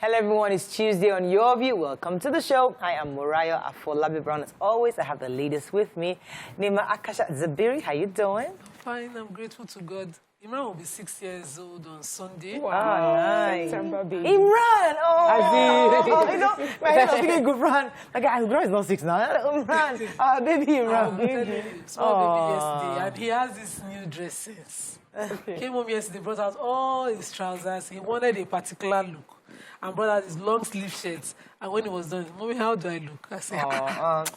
Hello everyone, it's Tuesday on Your View. Welcome to the show. I am Moriah Afolabi Brown. As always, I have the ladies with me. Nyame Akasha Zabiri, how you doing? I'm fine, I'm grateful to God. Imran will be 6 years old on Sunday. Wow, nice. September baby. Imran! Oh, you know, my head was thinking Imran. Like, Imran is not 6 now. Imran, baby Imran. Small baby yesterday, and he has these new dresses. Okay. Came home yesterday, brought out all his trousers. He wanted a particular look. And brought out his long sleeve shirts. And when he was done, Mommy, how do I look? I said,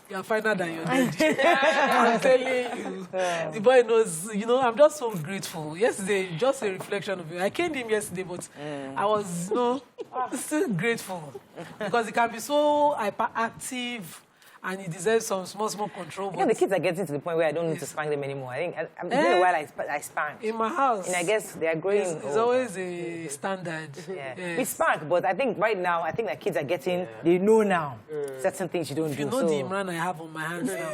you're finer than your daddy. I'm telling you. The boy knows, you know, I'm just so grateful. Yesterday, just a reflection of it. I came to him yesterday, but I was, you know, still grateful. Because he can be so hyperactive. And he deserves some small control. Yeah, the kids are getting to the point where I don't need to spank them anymore. I think it's been a while I spank. In my house. And I guess they are growing. It's always a standard. Yeah. Yes. We spank, but I think right now, I think that kids are getting, they know now certain things you don't do. You know the Imran I have on my hands now.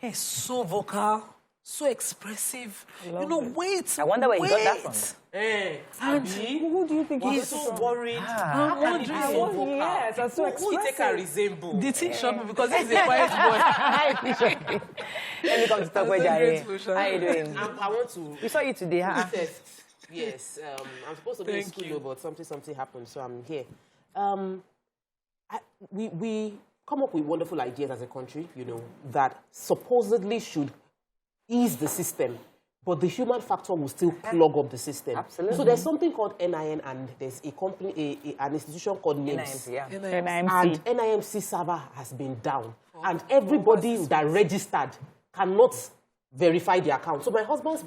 He's so vocal, so expressive. You know, wait. I wonder where he got that from. And who do you think he's so worried? I'm wondering. Yes, I'm so expressive. Who take a resemble? The thing shot me because he's a quiet boy. Let me come to talk with Jare. How you doing? I want to. We saw you today, huh? Yes. I'm supposed to be in school, but something happened, so I'm here. We come up with wonderful ideas as a country, you know, that supposedly should ease the system. But the human factor will still clog up the system. Absolutely. So there's something called NIN, and there's a company, an institution called NIMS. NIMC. And NIMC server has been down. And everybody that registered cannot verify the account. So my husband's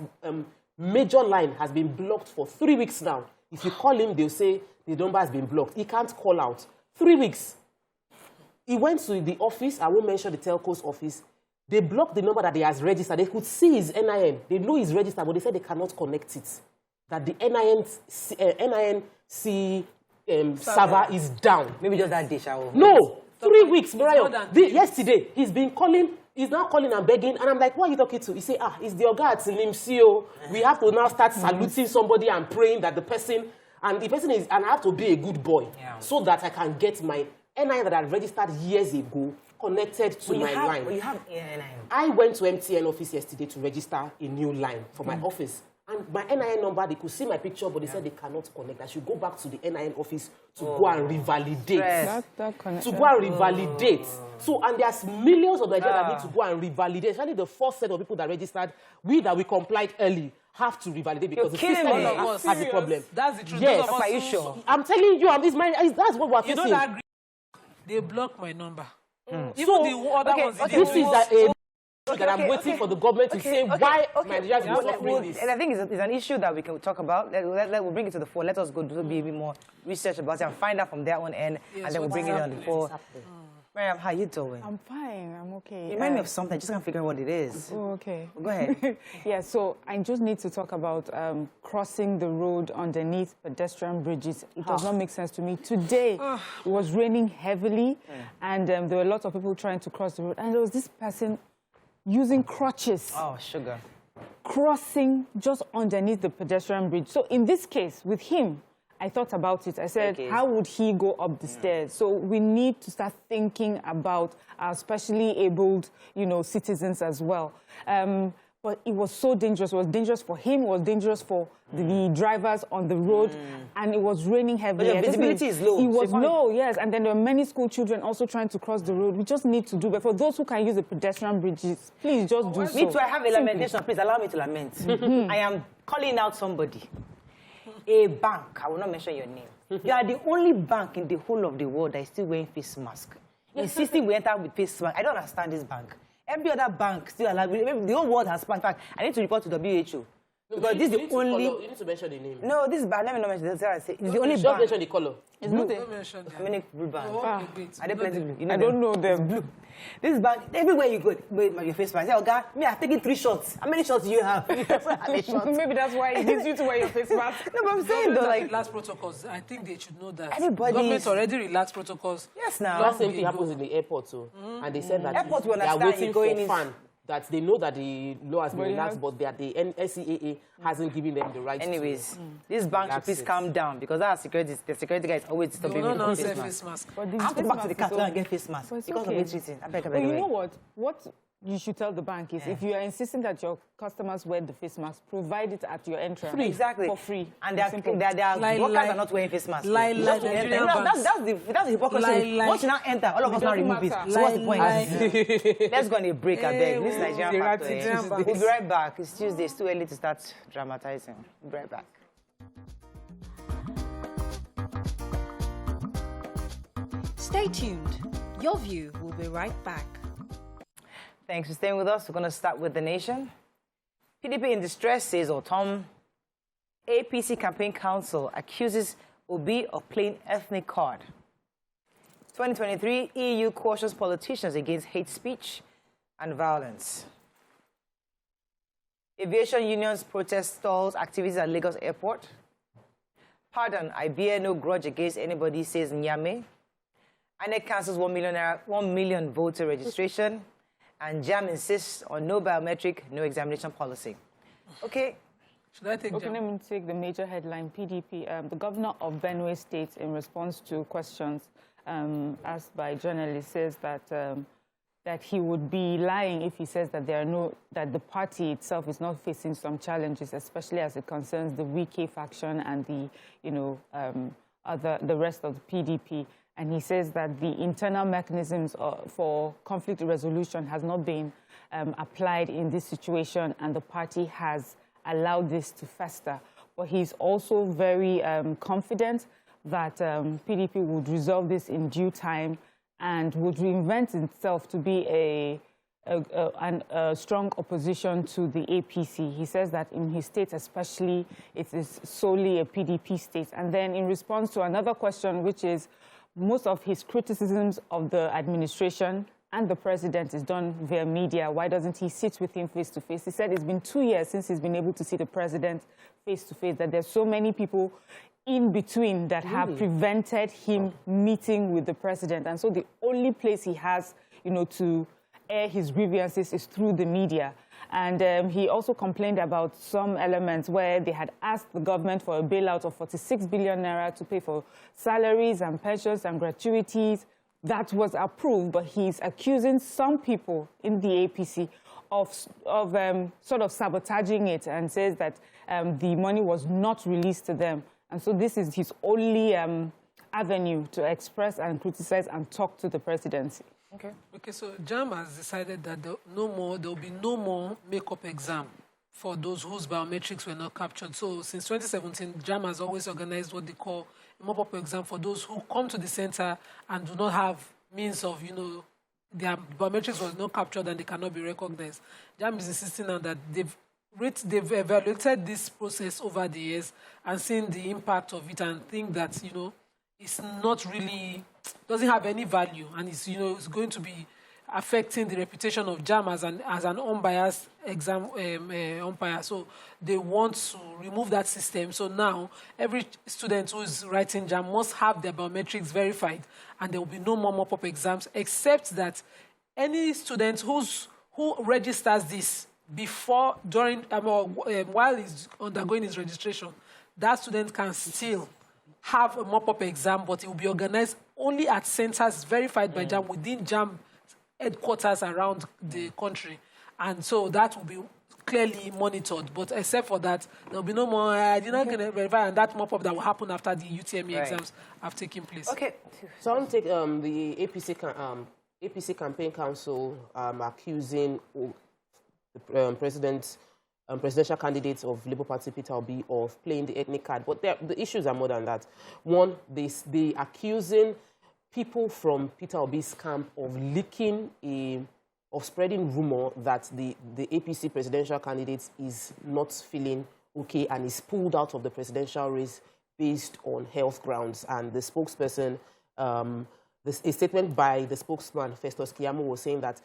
major line has been blocked for 3 weeks now. If you call him, they'll say the number has been blocked. He can't call out. 3 weeks. He went to the office. I won't mention the telco's office. They blocked the number that he has registered. They could see his NIN. They know he's registered, but they said they cannot connect it. That the NIMC server is down. Maybe just that day, shall we? No! 3 weeks, Brian. Yesterday, he's been calling. He's now calling and begging. And I'm like, who are you talking to? He say, it's the Oga at NIMC. We have to now start saluting somebody and praying that the person, and the person is, and I have to be a good boy so that I can get my NIN that I registered years ago connected to my line. Well, you have NIN. I went to MTN office yesterday to register a new line for my office. And my NIN number, they could see my picture, but they said they cannot connect. I should go back to the NIN office to go and revalidate. To go and revalidate. So, and there's millions of Nigerians that need to go and revalidate. Especially the first set of people that registered, we complied early, have to revalidate because the system has a problem. That's the truth. Yes. Are you sure? I'm telling you, that's what we're facing. You know that they blocked my number. Even So, the other ones. This is that I'm waiting for the government to say why Nigerians are not doing this. And I think it's an issue that we can talk about. We'll bring it to the fore. Let us go do a bit more research about it and find out from their own end, and then we'll bring it on the fore. Miriam, how you doing? I'm fine. I'm okay. You remind me of something. I just can't figure out what it is. Oh, okay. Go ahead. Yeah, so I just need to talk about crossing the road underneath pedestrian bridges. It does not make sense to me. Today, it was raining heavily, and there were a lot of people trying to cross the road. And there was this person using crutches. Oh, sugar. Crossing just underneath the pedestrian bridge. So in this case, with him, I thought about it. I said, how would he go up the stairs? So we need to start thinking about our specially abled, citizens as well. But it was so dangerous. It was dangerous for him. It was dangerous for the drivers on the road. And it was raining heavily. But the visibility is low. It was low, yes. And then there were many school children also trying to cross the road. We just need to do that. For those who can use the pedestrian bridges, please just do so. Me too, I have a lamentation. Please allow me to lament. I am calling out somebody. A bank, I will not mention your name. You are the only bank in the whole of the world that is still wearing face mask. Insisting we enter with face mask. I don't understand this bank. Every other bank still allowed. The whole world has passed. In fact, I need to report to WHO. Because this is the only... You need to mention the name. No, this is bad. Let me not mention this. It's the only just bank. mention the color. It's blue. How many blue banks? Are they plenty blue? I don't know them. Blue. This bank, everywhere you go, with your face mask. I say, okay, me, I've taken 3 shots. How many shots do you have? Maybe that's why it needs you to wear your face mask. No, but I'm saying though, like... Relaxed protocols. I think they should know that. Everybody... Government already relaxed protocols. Yes, now. That same thing happens in the airport, too. And they said that airport, they are waiting for fan. that they know that the law has been relaxed, but that the NCAA hasn't given them the right. Anyways, this bank should please calm down, because our security, the security guy is always stopping me with face mask. I have to go back to the castle and get face mask because of military thing. I beg. You know what? What you should tell the bank is if you are insisting that your customers wear the face mask, provide it at your entrance. Free. Exactly. For free. And their workers are not wearing face masks. That's the hypocrisy. Once you now enter, all of us now remove it. So what's the point? Let's go on a break, I beg. This Nigerian factor. We'll be right back. It's Tuesday. It's too early to start dramatizing. We'll be right back. Stay tuned. Your View will be right back. Thanks for staying with us. We're going to start with The Nation. PDP in distress, says Otom. APC Campaign Council accuses Obi of playing ethnic card. 2023, EU cautions politicians against hate speech and violence. Aviation unions protest stalls activities at Lagos Airport. Pardon, I bear no grudge against anybody, says Nyame. INEC cancels 1 million voter registration. And JAM insists on no biometric, no examination policy. Okay. Should I take let me take the major headline. PDP, the governor of Benue State, in response to questions asked by journalists, says that that he would be lying if he says that that the party itself is not facing some challenges, especially as it concerns the Wike faction and the rest of the PDP. And he says that the internal mechanisms for conflict resolution has not been applied in this situation, and the party has allowed this to fester. But he's also very confident that PDP would resolve this in due time and would reinvent itself to be a strong opposition to the APC. He says that in his state especially, it is solely a PDP state. And then in response to another question, which is, most of his criticisms of the administration and the president is done via media. Why doesn't he sit with him face to face? He said it's been 2 years since he's been able to see the president face to face, that there's so many people in between that have prevented him meeting with the president. And so the only place he has, to air his grievances is through the media. And he also complained about some elements where they had asked the government for a bailout of 46 billion naira to pay for salaries and pensions and gratuities. That was approved, but he's accusing some people in the APC of sort of sabotaging it, and says that the money was not released to them. And so this is his only avenue to express and criticize and talk to the presidency. Okay, so JAM has decided that there will be no more makeup exam for those whose biometrics were not captured. So since 2017, JAM has always organized what they call a mop-up exam for those who come to the center and do not have means of, their biometrics was not captured and they cannot be recognized. JAM is insisting on that they've evaluated this process over the years and seen the impact of it and think that, it's not really, doesn't have any value, and it's, it's going to be affecting the reputation of JAM as an unbiased exam umpire. So they want to remove that system. So now every student who is writing JAM must have their biometrics verified, and there will be no more mop-up exams, except that any student who registers this before, during, while he's undergoing his registration, that student can still have a mop-up exam, but it will be organized only at centers verified by JAM within JAM headquarters around the country. And so that will be clearly monitored. But except for that, there will be no more, you're not going to verify, and that mop-up that will happen after the UTME exams have taken place. Okay. So I want to take the APC Campaign Council accusing the presidential candidates of Labour Party, Peter Obi, of playing the ethnic card. But the issues are more than that. One, they accusing people from Peter Obi's camp of of spreading rumor that the APC presidential candidate is not feeling okay and is pulled out of the presidential race based on health grounds. And the spokesperson, a statement by the spokesman, Festus Keyamo, was saying that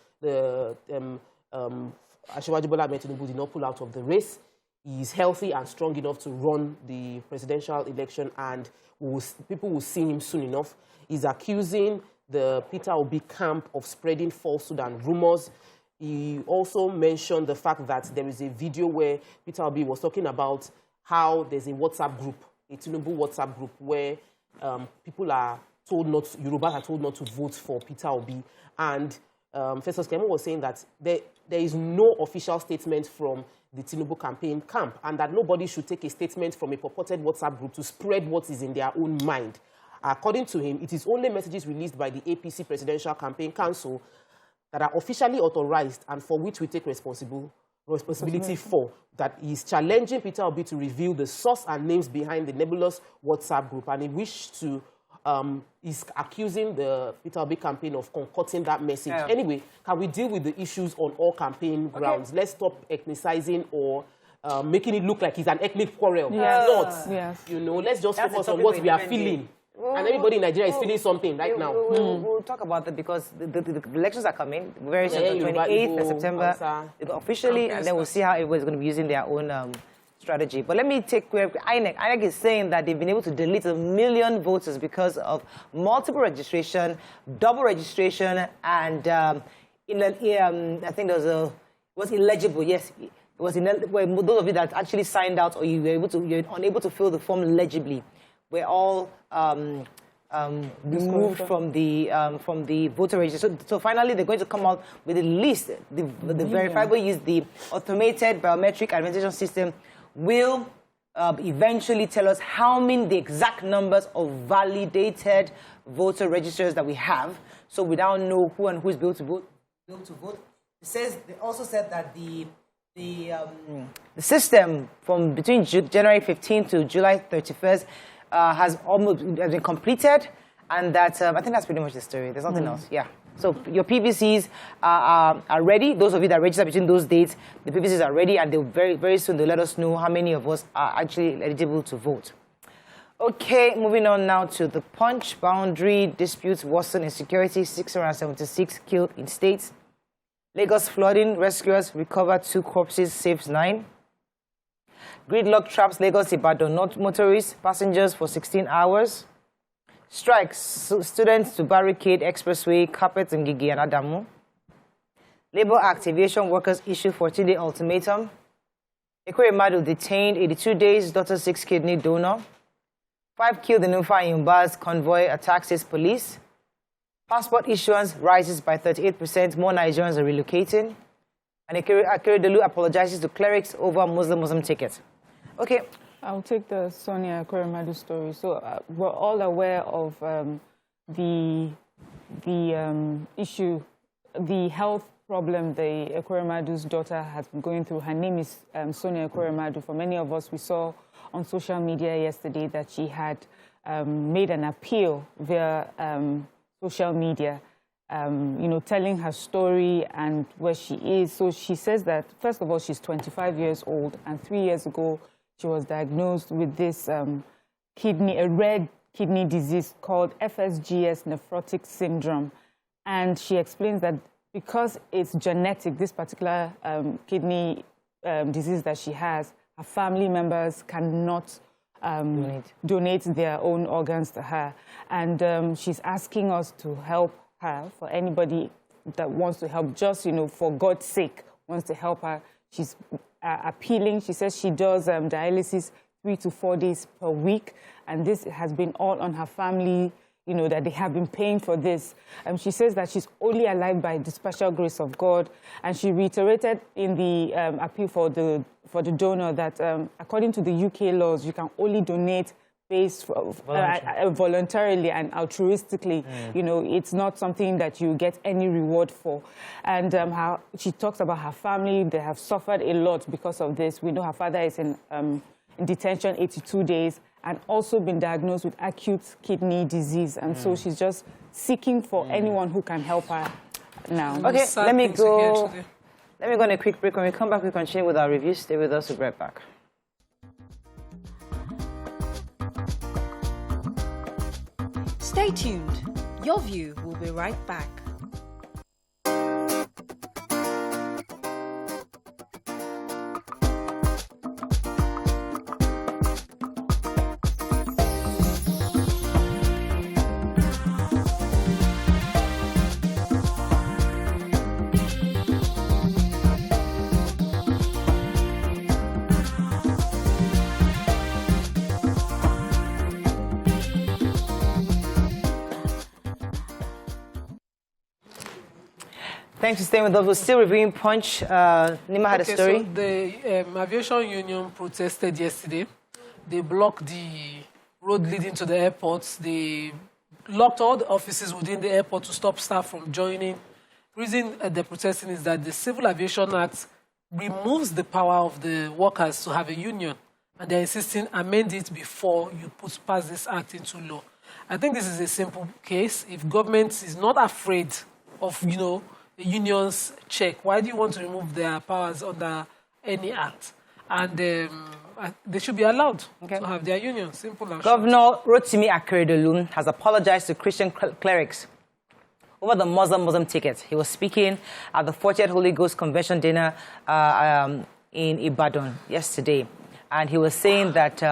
Asiwaju Bola Ahmed Tinubu did not pull out of the race. He is healthy and strong enough to run the presidential election, and people will see him soon enough. He's accusing the Peter Obi camp of spreading falsehood and rumors. He also mentioned the fact that there is a video where Peter Obi was talking about how there's a WhatsApp group, a Tinubu WhatsApp group, where people are told not, Yorubas are told not to vote for Peter Obi. And Festus Kemu was saying that there is no official statement from the Tinubu campaign camp, and that nobody should take a statement from a purported WhatsApp group to spread what is in their own mind. According to him, it is only messages released by the APC Presidential Campaign Council that are officially authorized and for which we take responsibility for, that he's challenging Peter Obi to reveal the source and names behind the nebulous WhatsApp group, and he wished to, is accusing the Peter Obi campaign of concocting that message. Yeah. Anyway, can we deal with the issues on all campaign grounds? Let's stop ethnicizing or making it look like it's an ethnic quarrel. Yes. It's not. Yes. You know, let's just focus on what we are feeling. And everybody in Nigeria is feeling something right now. We'll talk about that because the elections are coming very soon, 28th of September, officially, and then we'll see how everybody's going to be using their own strategy. But let me take INEC. INEC is saying that they've been able to delete 1 million voters because of multiple registration, double registration, and I think there was illegible. Yes, it was illegible. Those of you that actually signed out or you're unable to fill the form legibly, we're all removed from the voter register. So finally, they're going to come out with the list. The verifiable use, the automated biometric identification system will eventually tell us the exact numbers of validated voter registers that we have. So we now know who and who is able to vote. They also said that the system from between January 15th to July 31st has been completed, and that I think that's pretty much the story. There's nothing else. Yeah. So your PVCs are ready. Those of you that register between those dates, the PVCs are ready, and they'll very soon they'll let us know how many of us are actually eligible to vote. Okay, moving on now to the Punch. Boundary disputes worsen, insecurity, 676 killed in states. Lagos flooding, rescuers recover 2 corpses, saves 9. Gridlock traps Lagos Ibadan motorists, passengers for 16 hours. Strikes students to barricade expressway, carpet in Gigi and Adamu. Labour Activation workers issue 14-day ultimatum. Ekwemadu detained 82 days, daughter 6 kidney donor. 5 killed in Ufa Yumba's convoy attacks his police. Passport issuance rises by 38%, more Nigerians are relocating. And Akeredolu apologizes to clerics over Muslim ticket. Okay. I'll take the Sonia Ekwemadu story. So we're all aware of the issue, the health problem the Ekwemadu's daughter has been going through. Her name is Sonia Ekwemadu. For many of us, we saw on social media yesterday that she had made an appeal via social media, telling her story and where she is. So she says that, first of all, she's 25 years old, and 3 years ago, she was diagnosed with this a rare kidney disease called FSGS nephrotic syndrome. And she explains that because it's genetic, this particular kidney disease that she has, her family members cannot donate their own organs to her. And she's asking us to help her, for anybody that wants to help, just, for God's sake, wants to help her. She's appealing. She says she does dialysis 3 to 4 days per week, and this has been all on her family, that they have been paying for this. She says that she's only alive by the special grace of God, and she reiterated in the appeal for the donor that according to the UK laws, you can only donate based voluntarily and altruistically. It's not something that you get any reward for. And how she talks about her family, they have suffered a lot because of this. We know her father is in detention 82 days and also been diagnosed with acute kidney disease. And so she's just seeking for anyone who can help her now. Okay, let me go on a quick break. When we come back, we continue with our review. Stay with us. We'll be right back. Stay tuned. Your View will be right back. Thanks for staying with us. We're still reviewing Punch. Nima had a story. So the aviation union protested yesterday. They blocked the road leading to the airports. They locked all the offices within the airport to stop staff from joining. The reason they're protesting is that the Civil Aviation Act removes the power of the workers to have a union. And they're insisting amend it before you pass this act into law. I think this is a simple case. If government is not afraid of, the unions check, why do you want to remove their powers under any act? And they should be allowed to have their union. Simple and Governor Rotimi Akeredolu has apologized to Christian clerics over the Muslim ticket. He was speaking at the 40th Holy Ghost Convention dinner in Ibadan yesterday. And he was saying that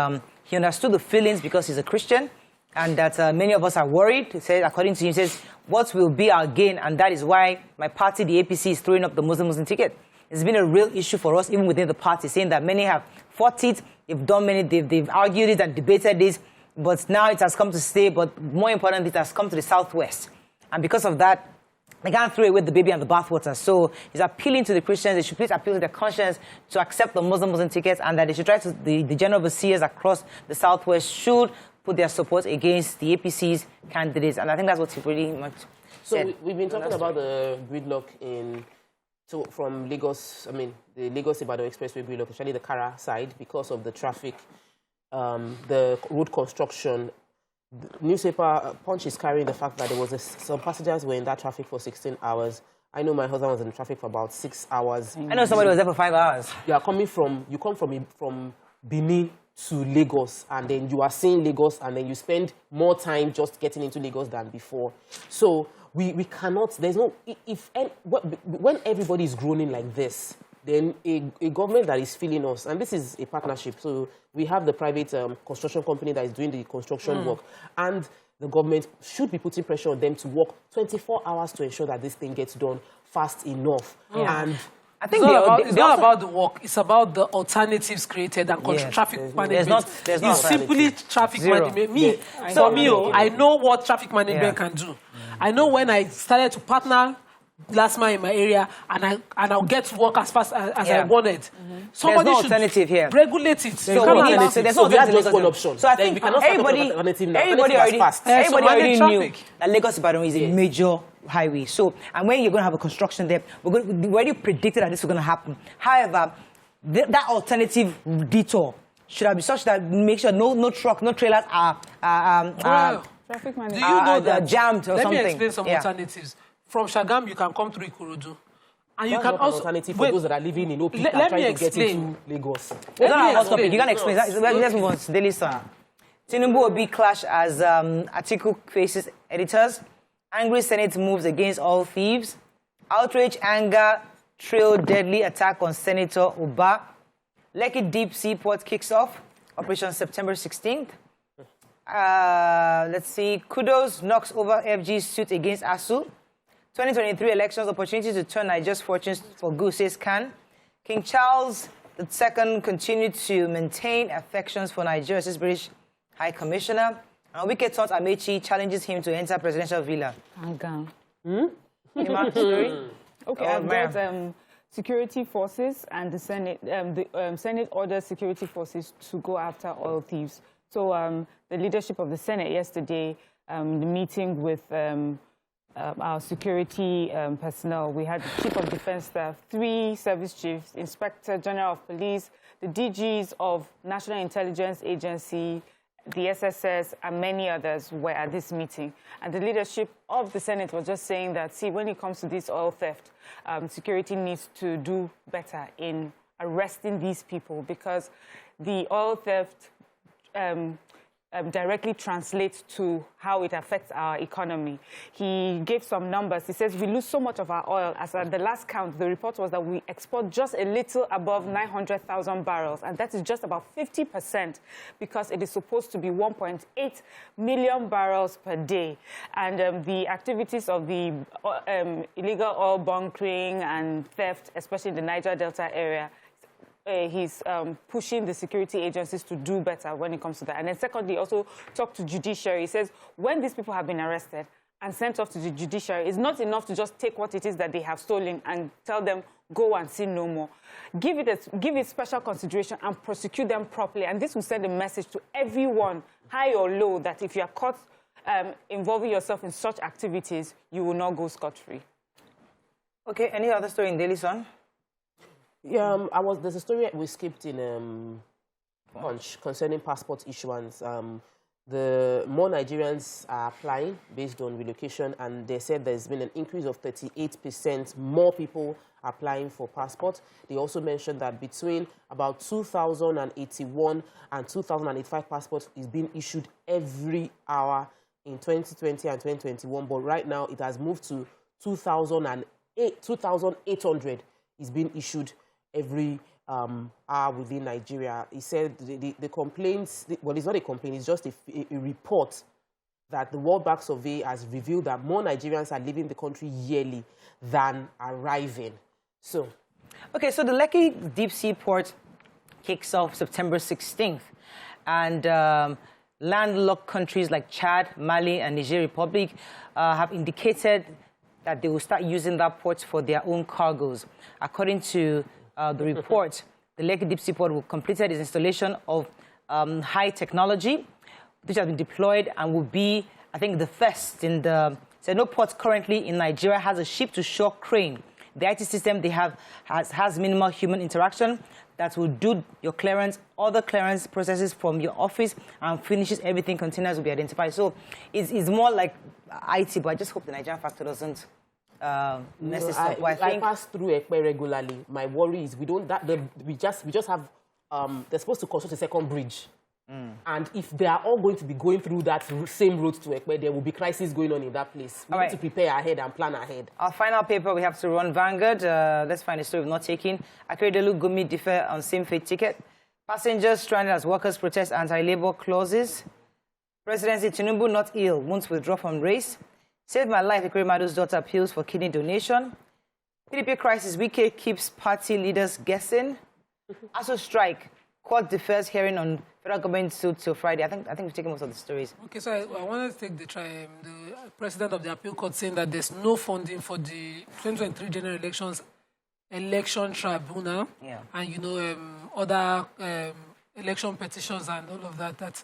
he understood the feelings because he's a Christian and that many of us are worried. He said, according to him, he says, what will be our gain? And that is why my party, the APC, is throwing up the Muslim ticket. It's been a real issue for us, even within the party, saying that many have fought it, they've argued it and debated this, but now it has come to stay, but more important, it has come to the southwest. And because of that, they can't throw away the baby and the bathwater. So he's appealing to the Christians, they should please appeal to their conscience to accept the Muslim tickets, and that they should try to, the general overseers across the southwest should put their support against the APC's candidates. And I think that's what he pretty much said. So we've been talking about the gridlock from Lagos, the Lagos-Ibadan Expressway gridlock, especially the Kara side, because of the traffic, the road construction. The newspaper Punch is carrying the fact that there was some passengers were in that traffic for 16 hours. I know my husband was in traffic for about 6 hours. I know somebody was there for 5 hours. You come from Benin to Lagos, and then you are seeing Lagos, and then you spend more time just getting into Lagos than before. So we cannot, when everybody is groaning like this, then a government that is feeling us, and this is a partnership, so we have the private construction company that is doing the construction work, and the government should be putting pressure on them to work 24 hours to ensure that this thing gets done fast enough. And I think it's not about the work, it's about the alternatives created and traffic management. It's simply traffic management. I know what traffic management can do. I know when I started to partner last month in my area, and I'll get to work as fast as I wanted. Somebody should regulate it. There's no just one option. So I think everybody already knew that Lagos-Ibadan is a major highway. So, and when you're going to have a construction there, we already predicted that this was going to happen. However, that alternative detour should have been such that make sure no truck, no trailers are traffic management. Do you know that jammed or something? Let me explain some alternatives. From Shagam, you can come through Ikorodu. And you can also... alternative for those that are living in OP and trying to get into Lagos. It's not a hot topic. You can't explain that. Let's move on to Daily Sun. Tinubu Obi clash as Atiku faces editors. Angry Senate moves against all thieves. Outrage, anger, trail deadly attack on Senator Uba. Lekki Deep Seaport kicks off. Operation September 16th. Let's see. Kudos knocks over FG's suit against ASU. 2023 elections, opportunity to turn Nigeria's fortunes for good, says Khan. King Charles II continued to maintain affections for Nigeria, says British High Commissioner. And Wike Tot Amechi challenges him to enter presidential villa. Story? Okay, I've got security forces and the Senate. The Senate orders security forces to go after oil thieves. So the leadership of the Senate yesterday, the meeting with our security personnel. We had the Chief of Defense Staff, 3 service chiefs, Inspector General of Police, the DGs of National Intelligence Agency, the SSS, and many others were at this meeting. And the leadership of the Senate was just saying that, see, when it comes to this oil theft, security needs to do better in arresting these people because the oil theft directly translates to how it affects our economy. He gave some numbers. He says we lose so much of our oil. As at the last count, the report was that we export just a little above 900,000 barrels, and that is just about 50% because it is supposed to be 1.8 million barrels per day. And the activities of the illegal oil bunkering and theft, especially in the Niger Delta area, he's pushing the security agencies to do better when it comes to that. And then secondly, also talk to judiciary. He says, when these people have been arrested, and sent off to the judiciary. It's not enough to just take what it is that they have stolen and tell them, go and sin no more. Give it special consideration and prosecute them properly. And this will send a message to everyone, high or low, that if you are caught involving yourself in such activities, you will not go scot-free. Okay, any other story in Daily Sun? Yeah, there's a story we skipped in Punch concerning passport issuance. The more Nigerians are applying based on relocation, and they said there's been an increase of 38% more people applying for passports. They also mentioned that between about 2,081 and 2,085 passports is being issued every hour in 2020 and 2021, but right now it has moved to 2,800 is being issued every hour within Nigeria. He said the complaints, well, it's not a complaint, it's just a report that the World Bank survey has revealed that more Nigerians are leaving the country yearly than arriving. So, okay, so the Lekki deep sea port kicks off September 16th, and landlocked countries like Chad, Mali, and Niger Republic have indicated that they will start using that port for their own cargoes. According to the report, the Lekki deep sea port will completed its installation of high technology, which has been deployed and will be, I think, the first in the... So no port currently in Nigeria has a ship-to-shore crane. The IT system they have has minimal human interaction that will do your clearance, other clearance processes from your office, and finishes everything. Containers will be identified. So it's more like IT, but I just hope the Nigerian factor doesn't mess this up. I pass through Ekpe regularly. My worry is we just have they're supposed to construct a second bridge. And if they are all going to be going through that same road to Ekpe, there will be crisis going on in that place. We need to prepare ahead and plan ahead. Our final paper, we have to run Vanguard. Let's find a story we've not taken. Akeredolu Gumi differ on same-fate ticket. Passengers stranded as workers protest anti-labor clauses. Presidency Tinubu not ill, won't withdraw from race. Save my life, Ekweremadu's daughter appeals for kidney donation. PDP crisis, Wike keeps party leaders guessing. ASU strike, court defers hearing on federal government suit till Friday. I think we've taken most of the stories. Okay, so I wanted to take the president of the appeal court saying that there's no funding for the 2023 general elections election tribunal, and other election petitions and all of that. That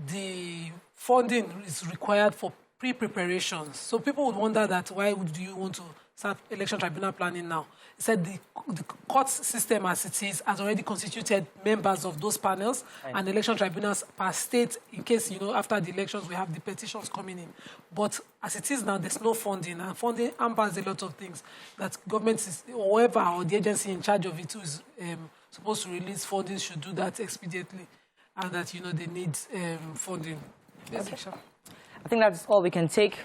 the funding is required for pre-preparations. So people would wonder that why would you want to start election tribunal planning now? He said the court system as it is has already constituted members of those panels and election tribunals per state in case, after the elections we have the petitions coming in. But as it is now, there's no funding, and funding hampers a lot of things that government is, or whoever, or the agency in charge of it who is supposed to release funding should do that expediently, and that, they need funding. Yes, okay. I think that's all we can take.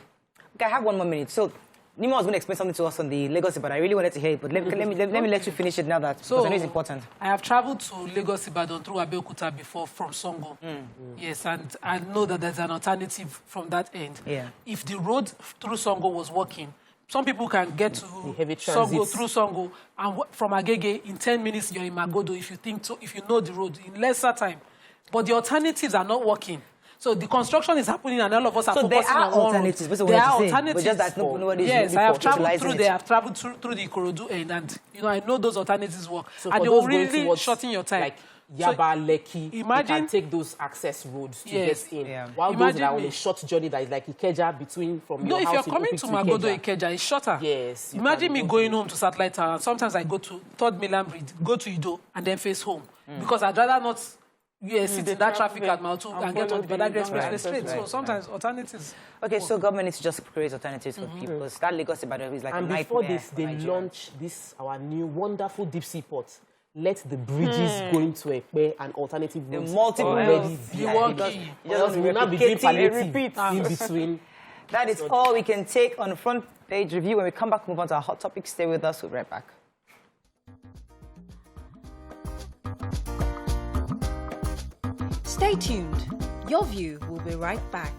Okay, I have 1 more minute. So, Nima was going to explain something to us on the Lagos, but I really wanted to hear it. But let me let you finish it now that because I know it's important. I have traveled to Lagos Ibadan through Abeokuta before from Songo. Yes, and I know that there's an alternative from that end. Yeah. If the road through Songo was working, some people can get to Songo through Songo, and from Agege in 10 minutes you're in Magodo if you know the road in lesser time. But the alternatives are not working. So the construction is happening, and all of us are focusing on alternatives. There are alternatives. But just that nobody's yes, I have traveled through there. I've traveled through the Ikorodu end, and I know those alternatives work. So and they will really shorten your time. Like Yaba, Lekki, you can take those access roads to get in. Yeah. While those that are on a short journey that is like Ikeja between from your house. No, if you're coming to Magodo Ikeja, it's shorter. Yes. Imagine me going home to Satellite Tower. Sometimes I go to 3rd Milan Bridge, go to Ido, and then face home because I'd rather not. Sit in that traffic at Maltu and get on the Badagry Expressway straight. So sometimes alternatives. Okay, so government needs to just create alternatives for people. Because that Lagos Ibadan is like a nightmare. And before this, they launch our new wonderful deep sea port. Let the bridges going to Ekpe and alternative routes already be working. Just will not be doing palliative in between. That is all we can take on the front page review. When we come back, move on to our hot topic. Stay with us. We'll be right back. Stay tuned. Your View will be right back.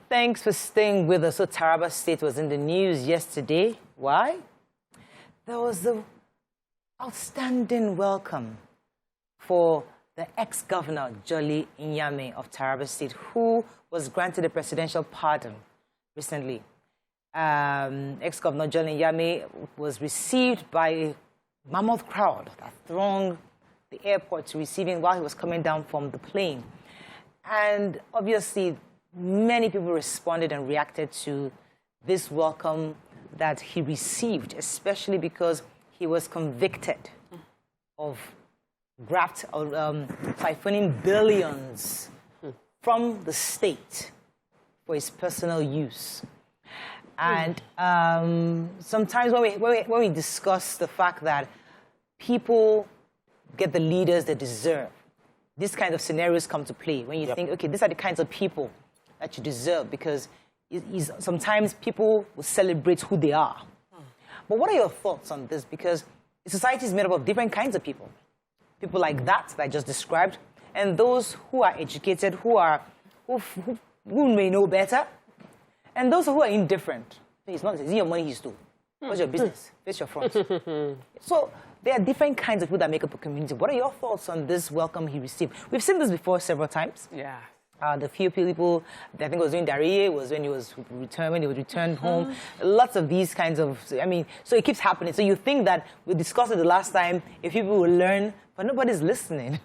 Thanks for staying with us. So Taraba State was in the news yesterday. Why? There was the outstanding welcome for the ex-governor, Jolly Nyame of Taraba State, who was granted a presidential pardon recently. Ex-governor Jolly Nyame was received by a mammoth crowd that thronged the airport to receive him while he was coming down from the plane. And obviously, many people responded and reacted to this welcome that he received, especially because he was convicted of graft or siphoning billions from the state for his personal use. And sometimes when we discuss the fact that people get the leaders they deserve, these kinds of scenarios come to play when you think, okay, these are the kinds of people that you deserve, because sometimes people will celebrate who they are. But what are your thoughts on this? Because society is made up of different kinds of people. People like that I just described, and those who are educated, who may know better, and those who are indifferent. It's not, is it your money he stole? What's your business? Face your front. So there are different kinds of people that make up a community. What are your thoughts on this welcome he received? We've seen this before several times. Yeah. The few people, I think it was doing Dariye, was when he was returned home. Lots of these kinds of, I mean, so it keeps happening. So you think that we discussed it the last time, if people will learn, but nobody's listening.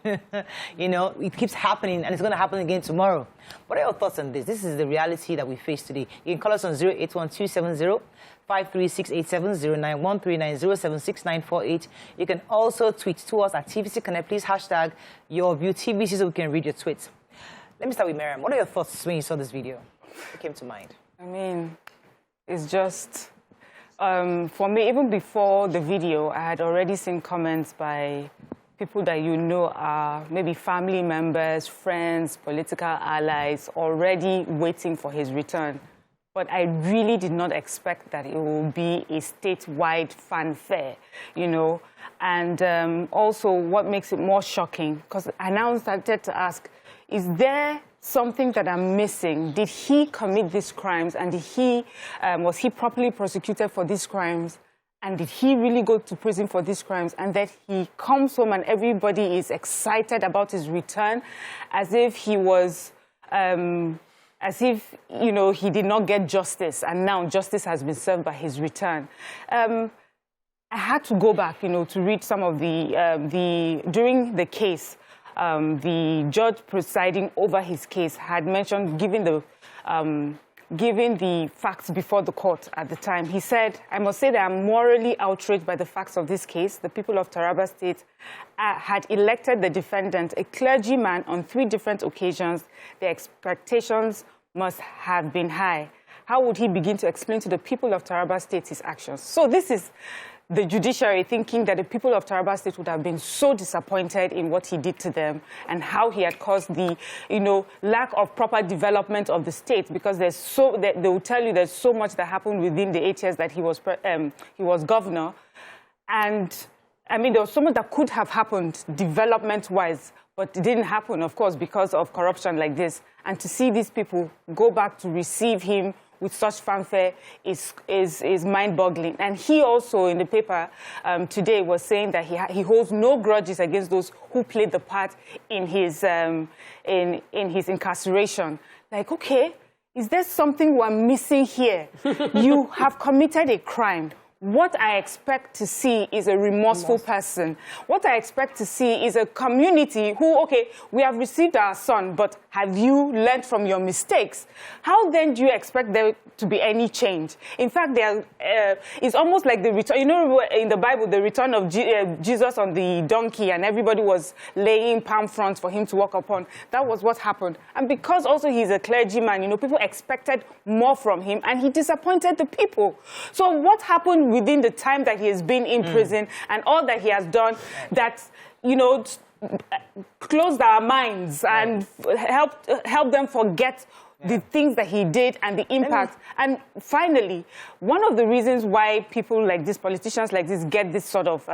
You know, it keeps happening, and it's going to happen again tomorrow. What are your thoughts on this? This is the reality that we face today. You can call us on 081-270-53687, 091-390-76948. You can also tweet to us at TVC Connect. Please hashtag your view TVC so we can read your tweets. Let me start with Miriam. What are your thoughts when you saw this video? What came to mind? I mean, it's just, for me, even before the video, I had already seen comments by people that you know are maybe family members, friends, political allies, already waiting for his return. But I really did not expect that it will be a statewide fanfare, you know. And also, what makes it more shocking, because I now started to ask, is there something that I'm missing? Did he commit these crimes, and was he properly prosecuted for these crimes? And did he really go to prison for these crimes? And that he comes home and everybody is excited about his return, as if he was, as if, you know, he did not get justice, and now justice has been served by his return. I had to go back, you know, to read some of during the case, the judge presiding over his case had mentioned, given the facts before the court at the time, he said, I must say that I'm morally outraged by the facts of this case. The people of Taraba State had elected the defendant, a clergyman, on 3 different occasions. The expectations must have been high. How would he begin to explain to the people of Taraba State his actions? So this is the judiciary thinking that the people of Taraba State would have been so disappointed in what he did to them and how he had caused the, you know, lack of proper development of the state, because they will tell you there's so much that happened within the 8 years that he was governor. And, I mean, there was so much that could have happened development-wise, but it didn't happen, of course, because of corruption like this. And to see these people go back to receive him with such fanfare is mind-boggling. And he also, in the paper today, was saying that he holds no grudges against those who played the part in his incarceration. Like, okay, is there something we're missing here? You have committed a crime. What I expect to see is a remorseful person. What I expect to see is a community who, okay, we have received our son, but have you learned from your mistakes? How then do you expect there to be any change? In fact, it's almost like the return. You know, in the Bible, the return of Jesus on the donkey, and everybody was laying palm fronds for him to walk upon. That was what happened. And because also he's a clergyman, you know, people expected more from him, and he disappointed the people. So what happened within the time that he has been in prison and all that he has done that, you know, closed our minds and help them forget the things that he did and the impact. And finally, one of the reasons why people like this, politicians like this, get this sort of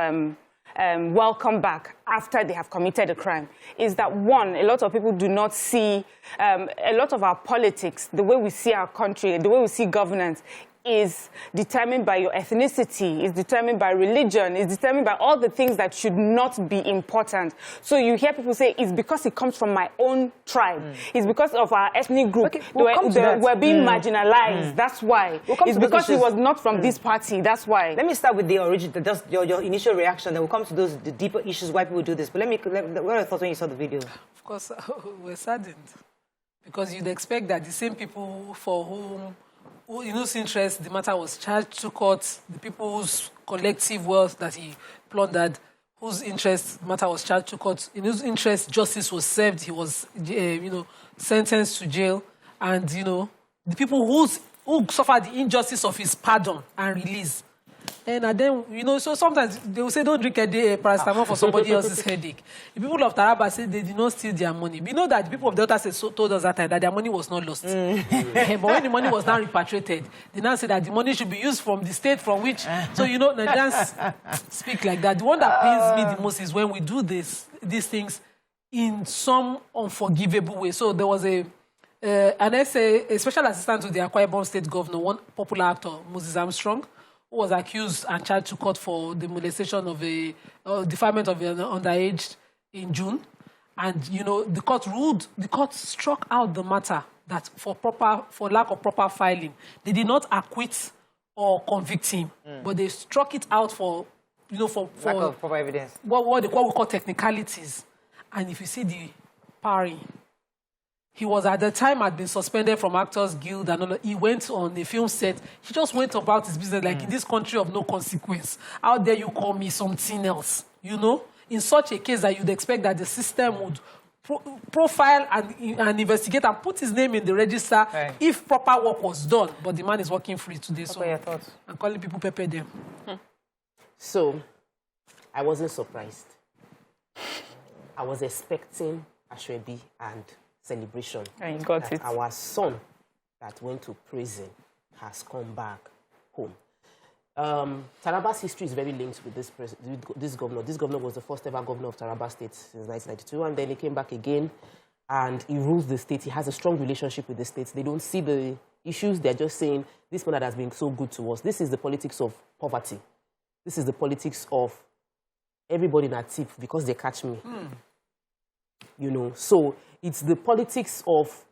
welcome back after they have committed a crime is that, one, a lot of people do not see, a lot of our politics, the way we see our country, the way we see governance, is determined by your ethnicity, is determined by religion, is determined by all the things that should not be important. So you hear people say, it's because it comes from my own tribe. It's because of our ethnic group. Okay, we're being marginalized. That's why. It's because it was not from this party. That's why. Let me start with the origin, just your initial reaction. Then we'll come to the deeper issues why people do this. But what are your thoughts when you saw the video? Of course, we're saddened. Because you'd expect that the same people for whom, in whose interest the matter was charged to court, the people whose collective wealth that he plundered, whose interest the matter was charged to court, in whose interest justice was served, he was, sentenced to jail, and, the people who suffered the injustice of his pardon and release. And then, so sometimes they will say, don't drink a day paracetamol for somebody else's headache. The people of Taraba say they did not steal their money. We know that the people of Delta State told us that time that their money was not lost. But when the money was now repatriated, they now say that the money should be used from the state from which... So, Nigerians speak like that. The one that pains me the most is when we do these things in some unforgivable way. So there was a special assistant to the Akwa Ibom State Governor, one popular actor, Moses Armstrong, who was accused and charged to court for the molestation of defilement of an underage in June. And, the court struck out the matter that for lack of proper filing, they did not acquit or convict him, but they struck it out for lack of proper evidence. What we call technicalities. And if you see the parry, he was at the time had been suspended from Actors Guild and all. He went on the film set. He just went about his business like in this country of no consequence. How dare you call me something else? In such a case that you'd expect that the system would profile and investigate and put his name in the register if proper work was done. But the man is working free today. What are your thoughts? I'm calling people pepper them. So, I wasn't surprised. I was expecting Ashwebi and celebration. And you got it. Our son that went to prison has come back home. Taraba's history is very linked with this governor. This governor was the first ever governor of Taraba State since 1992, and then he came back again, and he rules the state. He has a strong relationship with the state. They don't see the issues. They're just saying, this man that has been so good to us. This is the politics of poverty. This is the politics of everybody in a tip because they catch me. So it's the politics of,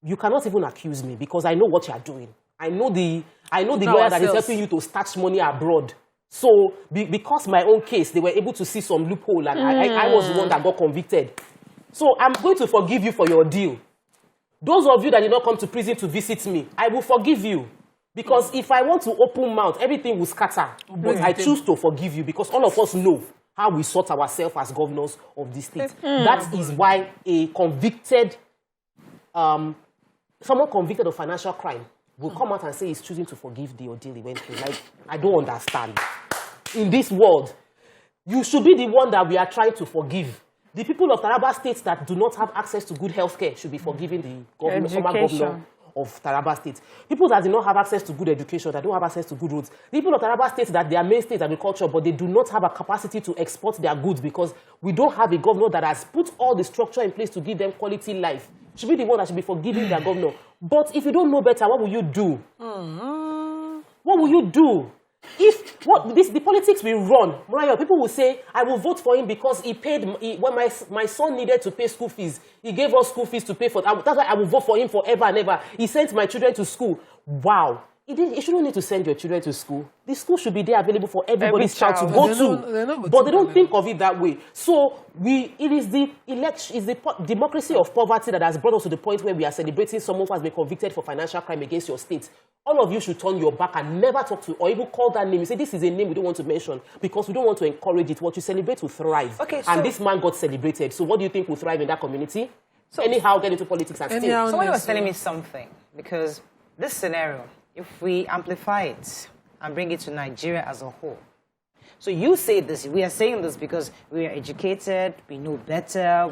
you cannot even accuse me because I know what you are doing. I know the lawyer that is helping you to stash money abroad. So because my own case, they were able to see some loophole and I was the one that got convicted. So I'm going to forgive you for your deal. Those of you that did not come to prison to visit me, I will forgive you. Because if I want to open mouth, everything will scatter. But I choose to forgive you because all of us know how we sort ourselves as governors of the state. That is why a convicted, someone convicted of financial crime will come out and say he's choosing to forgive the ordeal he went through. Like, I don't understand. In this world, you should be the one that we are trying to forgive. The people of Taraba State that do not have access to good health care should be forgiving the former governor of Taraba State. People that do not have access to good education, that don't have access to good roads. People of Taraba State that their main state is agriculture, but they do not have a capacity to export their goods because we don't have a governor that has put all the structure in place to give them quality life. Should be the one that should be forgiving their governor. But if you don't know better, what will you do? What will you do? If the politics we run, Mariah, people will say, I will vote for him because he paid, when my son needed to pay school fees, he gave us school fees to pay for. That's why I will vote for him forever and ever. He sent my children to school. Wow. You shouldn't need to send your children to school. The school should be there available for everybody's child to go to. But they don't think of it that way. So it is the democracy of poverty that has brought us to the point where we are celebrating someone who has been convicted for financial crime against your state. All of you should turn your back and never talk to or even call that name. You say, this is a name we don't want to mention because we don't want to encourage it. What you celebrate will thrive. Okay, so, and this man got celebrated. So what do you think will thrive in that community? So anyhow, get into politics and steal. Someone was telling me something because this scenario, if we amplify it and bring it to Nigeria as a whole. So you say this, we are saying this because we are educated, we know better,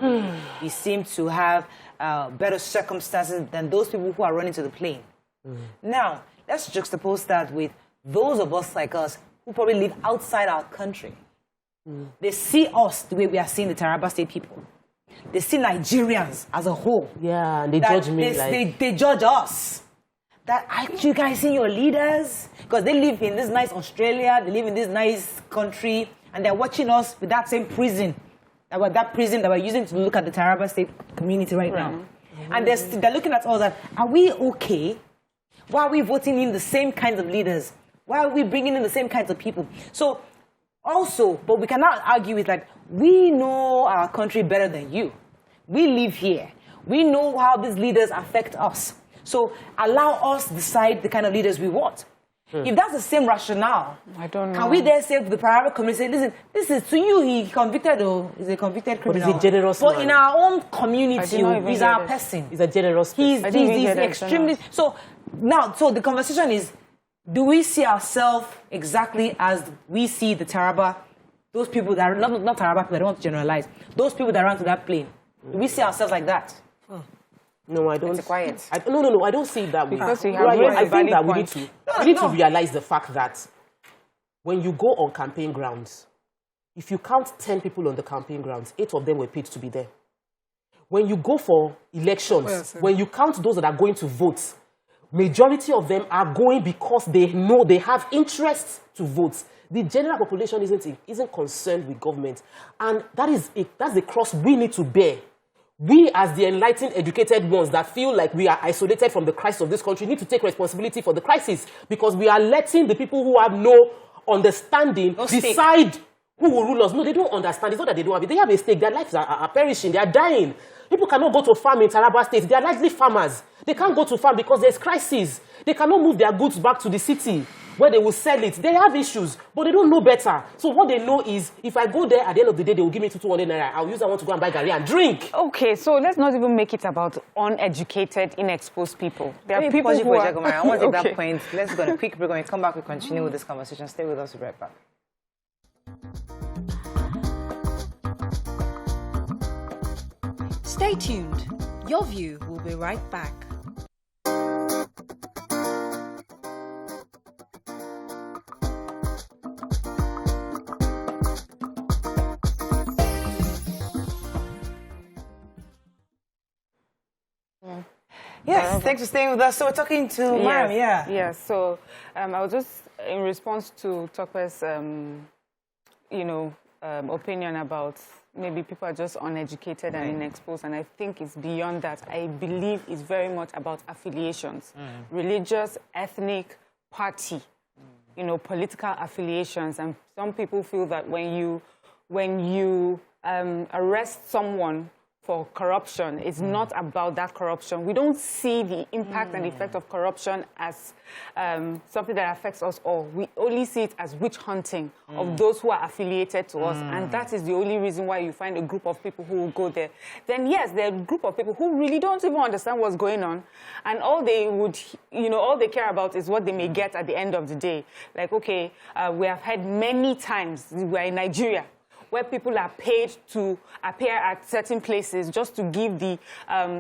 we seem to have better circumstances than those people who are running to the plane. Now, let's juxtapose that with those of us like us who probably live outside our country. They see us the way we are seeing the Taraba State people. They see Nigerians as a whole. Yeah, and they judge me They judge us. That you guys see your leaders? Because they live in this nice Australia, they live in this nice country, and they're watching us with that same prison. That prison that we're using to look at the Taraba State community right now. And they're looking at us like, are we okay? Why are we voting in the same kinds of leaders? Why are we bringing in the same kinds of people? So, also, but we cannot argue with like, we know our country better than you. We live here. We know how these leaders affect us. So, allow us decide the kind of leaders we want. If that's the same rationale, I don't know. Can we then say to the private community, listen, this is to you, he convicted or is a convicted criminal. But he's a generous But man. in our own community, he's our person. He's a generous person. He's extremely... So now, so the conversation is, do we see ourselves exactly as we see the Taraba, those people that are, not Taraba people, I don't want to generalize, those people that ran to that plane, do we see ourselves like that? No, I don't. It's quiet. No, I don't see it that way. Because we have I think that we point. need to realize the fact that when you go on campaign grounds, if you count 10 people on the campaign grounds, 8 of them were paid to be there. When you go for elections, when you count those that are going to vote, majority of them are going because they know they have interest to vote. The general population isn't concerned with government. And that's the cross we need to bear. We, as the enlightened, educated ones that feel like we are isolated from the crisis of this country, need to take responsibility for the crisis because we are letting the people who have no understanding decide who will rule us. No, they don't understand. It's not that they don't have it. They have a stake. Their lives are perishing. They are dying. People cannot go to farm in Taraba State. They are largely farmers. They can't go to farm because there's crisis. They cannot move their goods back to the city where they will sell it. They have issues, but they don't know better. So what they know is, if I go there, at the end of the day, they will give me 200 naira. I'll use that one to go and buy garri and drink. Okay, so let's not even make it about uneducated, inexposed people. There are people who are... I want to take that point. Let's go on a quick break. When we come back, we continue with this conversation. Stay with us. We'll be right back. Stay tuned. Your View will be right back. Yes, thanks for staying with us. So we're talking to Ma'am, Yeah, so I was just in response to Tokwe's, opinion about maybe people are just uneducated and inexposed, and I think it's beyond that. I believe it's very much about affiliations, religious, ethnic, party, political affiliations, and some people feel that when you arrest someone for corruption, it's not about that corruption. We don't see the impact and effect of corruption as something that affects us all. We only see it as witch hunting of those who are affiliated to us. And that is the only reason why you find a group of people who will go there. Then yes, there are a group of people who really don't even understand what's going on. And all they would, all they care about is what they may get at the end of the day. Like, okay, we have heard many times, we're in Nigeria, where people are paid to appear at certain places just to give the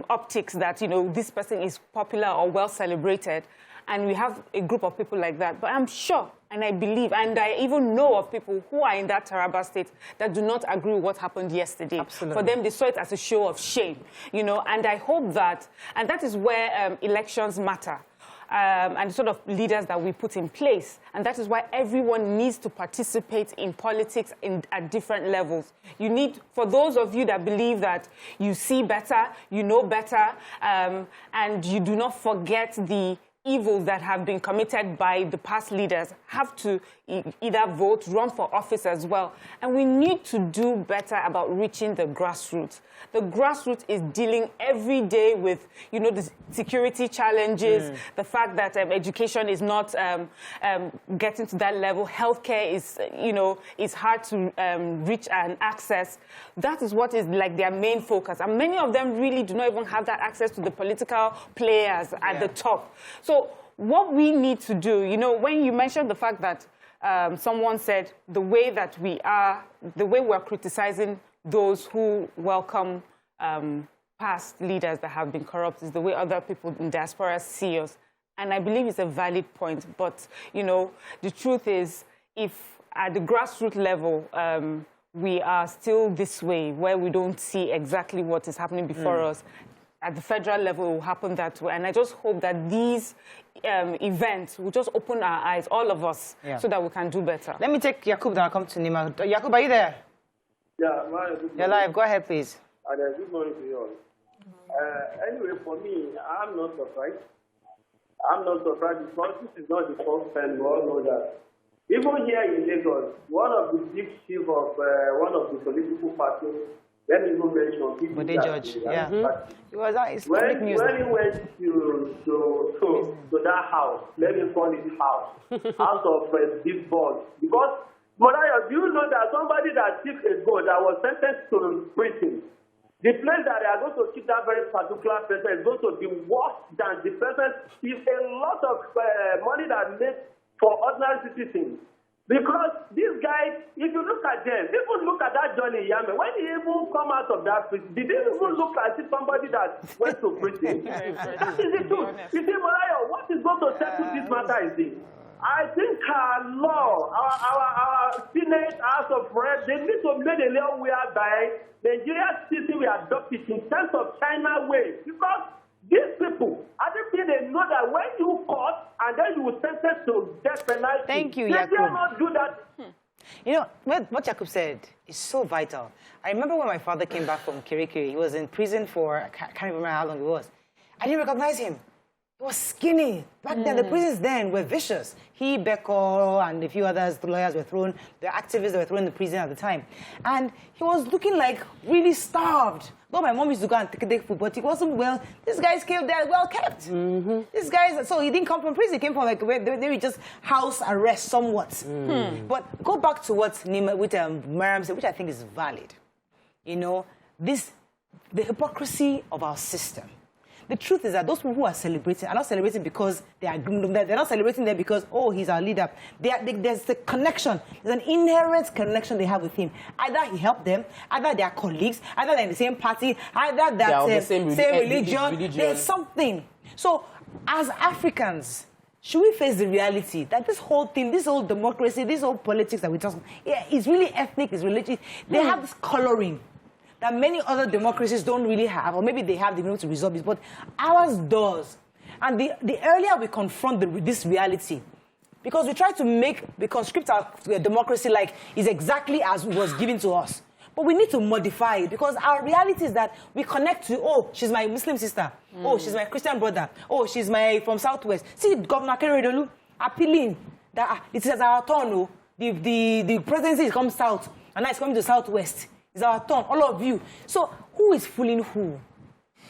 optics that, this person is popular or well celebrated. And we have a group of people like that. But I'm sure, and I believe, and I even know of people who are in that Taraba State that do not agree with what happened yesterday. Absolutely. For them, they saw it as a show of shame, and I hope that, and that is where elections matter. And the sort of leaders that we put in place. And that is why everyone needs to participate in politics at different levels. You need, for those of you that believe that you see better, you know better, and you do not forget the evils that have been committed by the past leaders, have to either vote, run for office as well. And we need to do better about reaching the grassroots. The grassroots is dealing every day with, the security challenges, the fact that education is not getting to that level. Healthcare is hard to reach and access. That is what is like their main focus. And many of them really do not even have that access to the political players at the top. So what we need to do, when you mentioned the fact that someone said the way that we're criticizing those who welcome past leaders that have been corrupt is the way other people in diaspora see us. And I believe it's a valid point. But, the truth is, if at the grassroots level, we are still this way, where we don't see exactly what is happening before us, at the federal level, it will happen that way. And I just hope that these events will just open our eyes, all of us, so that we can do better. Let me take Yakub, then I'll come to Nima. Yakub, are you there? Yeah, you're live. Go ahead, please. Good morning to you all. Anyway, for me, I'm not surprised. I'm not surprised because this is not the first time. We all know that. Even here in Lagos, one of the big chiefs of one of the political parties, let me even mention people. But they judge, yeah. It was when he went to that house, let me call it house of big balls. Because, Moraya, do you know that somebody that took a goal that was sentenced to prison, the place that they are going to keep that very particular person is going to be worse than the person is a lot of money that made for ordinary citizens. Because these guys, if you look at them, even look at that Johnny Nyame, when he even come out of that prison, did he even look as if somebody that went to prison? That is the truth. You see, Moraya, what is going to settle this matter is this. I think our law, our Senate, House of Reps, they need to make a law whereby Nigeria's system will adopt it in terms of China way. Because these people, I think they know that when you caught and then you will sentence to death penalty. Thank you, they Yakub. dare not do that. You know, what Yakub said is so vital. I remember when my father came back from Kirikiri, he was in prison for, I can't remember how long it was. I didn't recognize him. He was skinny. Back then, the prisons then were vicious. He, Beko, and a few others, the lawyers were thrown, the activists were thrown in the prison at the time. And he was looking like really starved. Though my mom used to go and take food, but he wasn't well. This guy's kept there, well kept. This guy's, so he didn't come from prison. He came from like where they were just house arrest somewhat. But go back to what Nima with Mariam said, which I think is valid. You know, the hypocrisy of our system. The truth is that those people who are celebrating are not celebrating because they're not celebrating there because, oh, he's our leader. There's a connection. There's an inherent connection they have with him. Either he helped them, either they are colleagues, either they're in the same party, either they're the same religion. There's something. So, as Africans, should we face the reality that this whole thing, this whole democracy, this whole politics that we talk about, it's really ethnic, it's religious. They have this coloring that many other democracies don't really have, or maybe they have the ability to resolve it, but ours does. And the earlier we confront this reality, because we try to conscript our democracy like it's exactly as it was given to us. But we need to modify it, because our reality is that we connect to, oh, she's my Muslim sister, oh, she's my Christian brother, oh, she's from Southwest. See, Governor Keredolu appealing that it is our turn, oh, the presidency is coming south, and now it's coming to Southwest. It's our turn, all of you. So who is fooling who?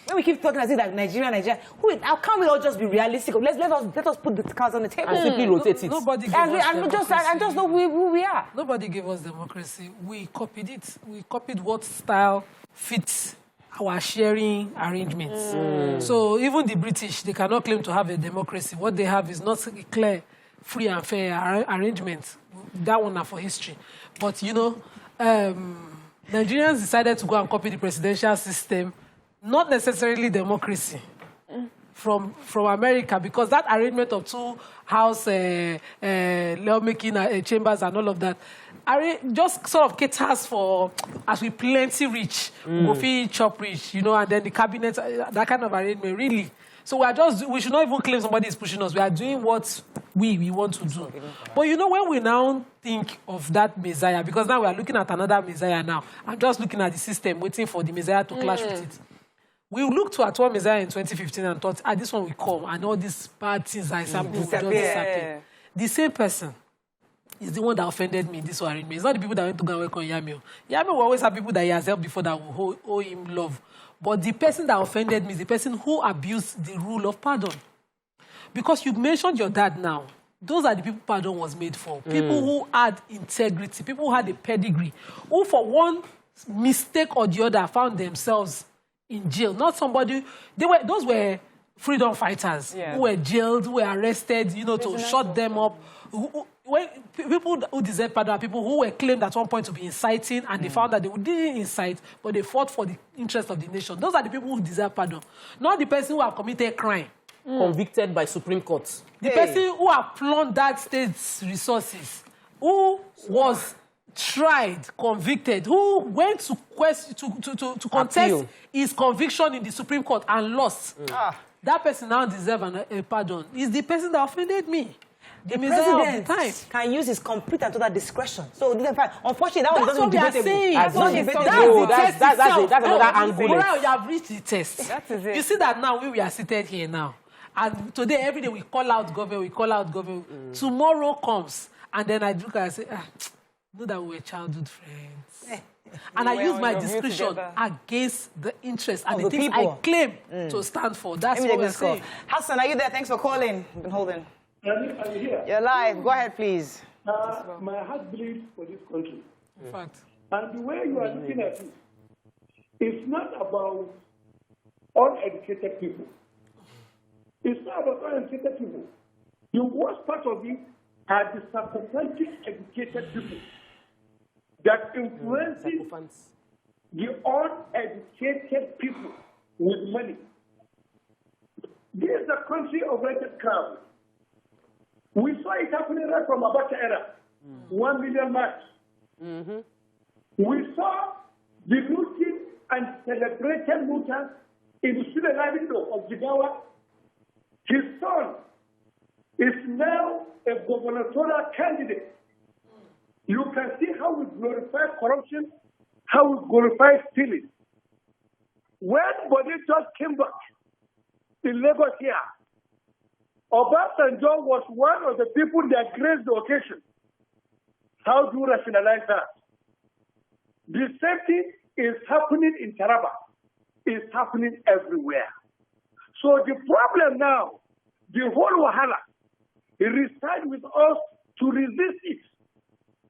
When we keep talking as if like Nigeria, how can we all just be realistic? Let us put the cards on the table. And simply rotate it. Nobody gave us democracy. And just know who we are. Nobody gave us democracy. We copied it. We copied what style fits our sharing arrangements. So even the British, they cannot claim to have a democracy. What they have is not a clear, free and fair arrangement. That one are for history. But, you know, Nigerians decided to go and copy the presidential system, not necessarily democracy, from America, because that arrangement of two house lawmaking chambers and all of that just sort of caters for, as we plenty rich, go feed chop rich, you know, and then the cabinet, that kind of arrangement, really. So we should not even claim somebody is pushing us. We are doing what we want to do. But you know, when we now think of that Messiah, because now we are looking at another Messiah now. I'm just looking at the system, waiting for the Messiah to clash with it. We looked at one Messiah in 2015 and thought, this one will come, and all these bad things are disappear. The same person is the one that offended me in this arrangement. It's not the people that went to go and work on Nyame. Nyame will always have people that he has helped before that will owe him love. But the person that offended me is the person who abused the rule of pardon. Because you mentioned your dad now. Those are the people pardon was made for. People who had integrity, people who had a pedigree, who for one mistake or the other found themselves in jail. Not somebody, those were freedom fighters who were jailed, who were arrested, you know, to shut them up. People who deserve pardon are people who were claimed at one point to be inciting, and they found that they didn't incite, but they fought for the interest of the nation. Those are the people who deserve pardon, not the person who have committed crime. Convicted by Supreme Court. The person who have plundered state's resources who was tried, convicted, who went to to contest his conviction in the Supreme Court and lost. That person now deserves a pardon. It's the person that offended me. The president can use his complete and total discretion. So, unfortunately, that that's what we are saying. That's another angle. Now you have reached the test. That is it. You see that now we are seated here now. And today, every day, we call out government, we call out government. Tomorrow comes, and then I look and I say, know that we were childhood friends. And I use my discretion against the interests and the things people I claim to stand for. That's what we're saying. Hassan, are you there? Thanks for calling. You've been holding. I'm here. You're live. Go ahead, please. My heart bleeds for this country. In fact. And the way you are looking at it, it's not about uneducated people. It's not about uneducated people. The worst part of it are the subsequently educated people that influences the uneducated people with money. This is a country of rated crowd. We saw it happening right from Abacha era. 1 million march. We saw the looting and celebrated looters in the student livelihood of Jigawa. His son is now a gubernatorial candidate. You can see how we glorify corruption, how we glorify stealing. When Bode just came back in Lagos here, Obasanjo was one of the people that graced the occasion. How do you rationalize that? The same thing is happening in Taraba. It's happening everywhere. So the problem now, the whole Wahala, it resides with us to resist it,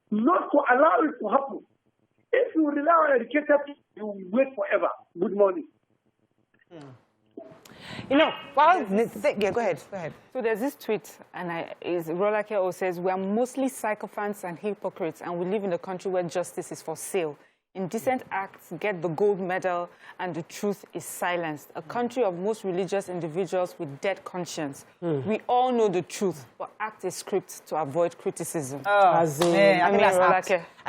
not to allow it to happen. If you rely on educated people, you will wait forever. Good morning. You know, yeah, go ahead. So there's this tweet, and Rolake says, we are mostly sycophants and hypocrites, and we live in a country where justice is for sale. Indecent acts get the gold medal, and the truth is silenced. A country of most religious individuals with dead conscience. We all know the truth, but act a script to avoid criticism. I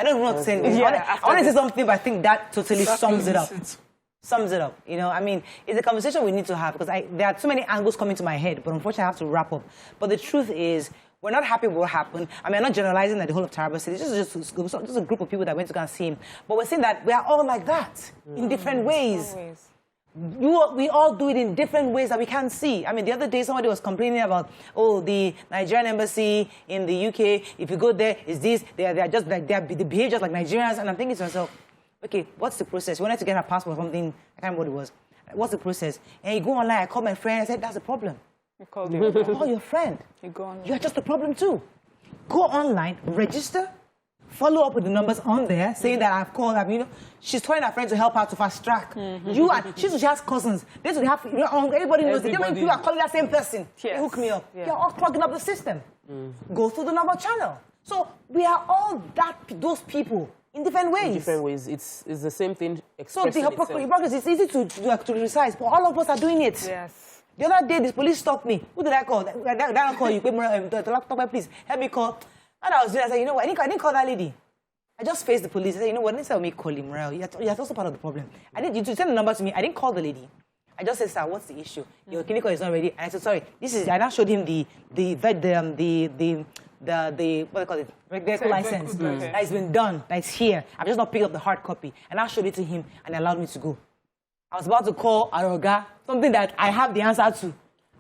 don't want to say anything. I want to say something, but I think that totally sums it up. You know, I mean, it's a conversation we need to have because there are too many angles coming to my head, but unfortunately I have to wrap up. But the truth is, we're not happy with what happened. I mean, I'm not generalizing that the whole of Taraba City. This is just a group of people that went to go and see him. But we're saying that we are all like that in different ways. We all do it in different ways that we can't see. I mean, the other day somebody was complaining about, the Nigerian embassy in the UK. If you go there, is this? They behave just like Nigerians. And I'm thinking to myself, okay, what's the process? We wanted to get a passport or something. I can't remember what it was. What's the process? And you go online. I called my friend. I said, that's the problem. You called your friend. You go online. You're just a problem too. Go online, register, follow up with the numbers on there, saying that I've called her. You know, she's telling her friend to help her to fast track. She has cousins. They should have. Everybody knows. The people are calling that same person. Yes. They hook me up. Yeah. You're all clogging up the system. Go through the normal channel. So we are all those people. In different ways. In different ways. It's the same thing. So the hypocrisy, it's easy to criticize, but all of us are doing it. Yes. The other day, this police stopped me. Who did I call? Did I call you? Please, help me call. And I was doing, I said, you know what? I didn't call that lady. I just faced the police. I said, you know what? Instead of me calling Morel, you're also part of the problem. I need you to send the number to me. I didn't call the lady. I just said, sir, what's the issue? Your clinical is not ready. And I said, sorry, this is. I now showed him the what do they call it? Vehicle license. That has been done. That's here. I've just not picked up the hard copy. And I showed it to him, and allowed me to go. I was about to call Aroga, something that I have the answer to.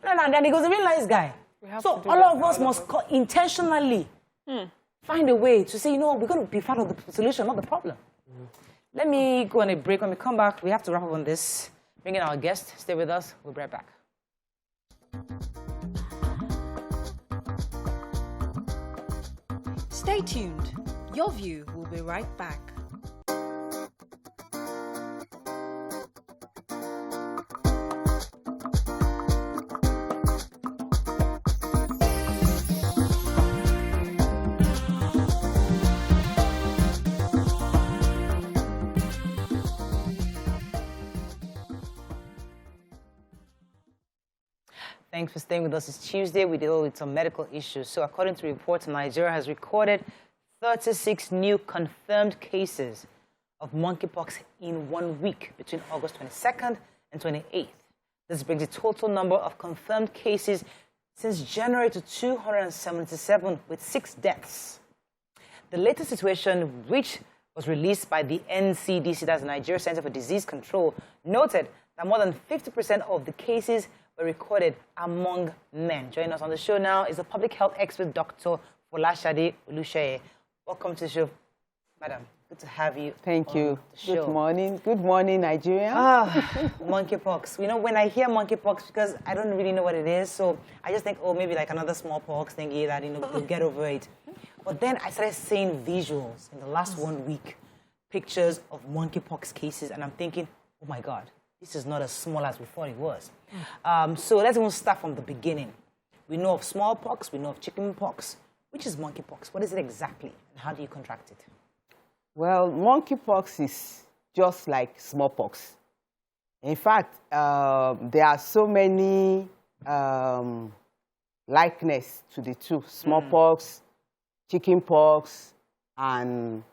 And then he goes, a really nice guy. So all of us must intentionally find a way to say, you know, we're going to be part of the solution, not the problem. Let me go on a break. When we come back, we have to wrap up on this. Bring in our guest. Stay with us. We'll be right back. Stay tuned. Your View will be right back. Thanks for staying with us. It's Tuesday. We deal with some medical issues. So according to reports, Nigeria has recorded 36 new confirmed cases of monkeypox in 1 week between August 22nd and 28th. This brings the total number of confirmed cases since January to 277, with 6 deaths. The latest situation, which was released by the NCDC, that's the Nigeria Center for Disease Control, noted that more than 50% of the cases were recorded among men. Joining us on the show now is the public health expert, Dr. Folashade Olusheye. Welcome to the show, madam. Good to have you. Thank you. Good morning. Good morning, Nigeria. Monkeypox. You know, when I hear monkeypox, because I don't really know what it is, so I just think, oh, maybe like another smallpox thingy that, you know, we'll get over it. But then I started seeing visuals in the last 1 week, pictures of monkeypox cases, and I'm thinking, oh my God, this is not as small as we thought it was. So let's even start from the beginning. We know of smallpox, we know of chickenpox. Which is monkeypox? What is it exactly, and how do you contract it? Well, monkeypox is just like smallpox. In fact, there are so many likeness to the two: smallpox, chickenpox, and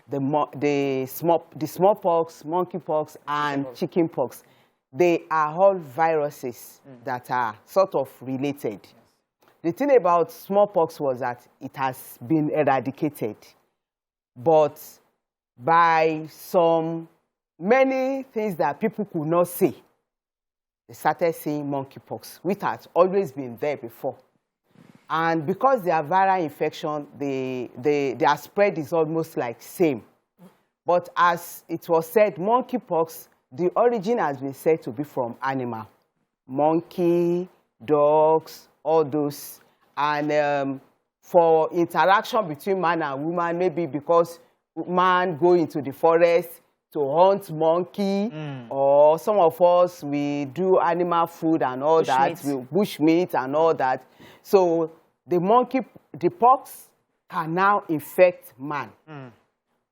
the smallpox, monkeypox, and chickenpox. They are all viruses that are sort of related. The thing about smallpox was that it has been eradicated, but by many things that people could not see, they started seeing monkeypox, which has always been there before. And because they are viral infection, their spread is almost like same. But as it was said, monkeypox, the origin has been said to be from animal. Monkey, dogs, all those. And for interaction between man and woman, maybe because man go into the forest to hunt monkey, or some of us, we do animal food and all that, bush meat and all that. So the pox can now infect man.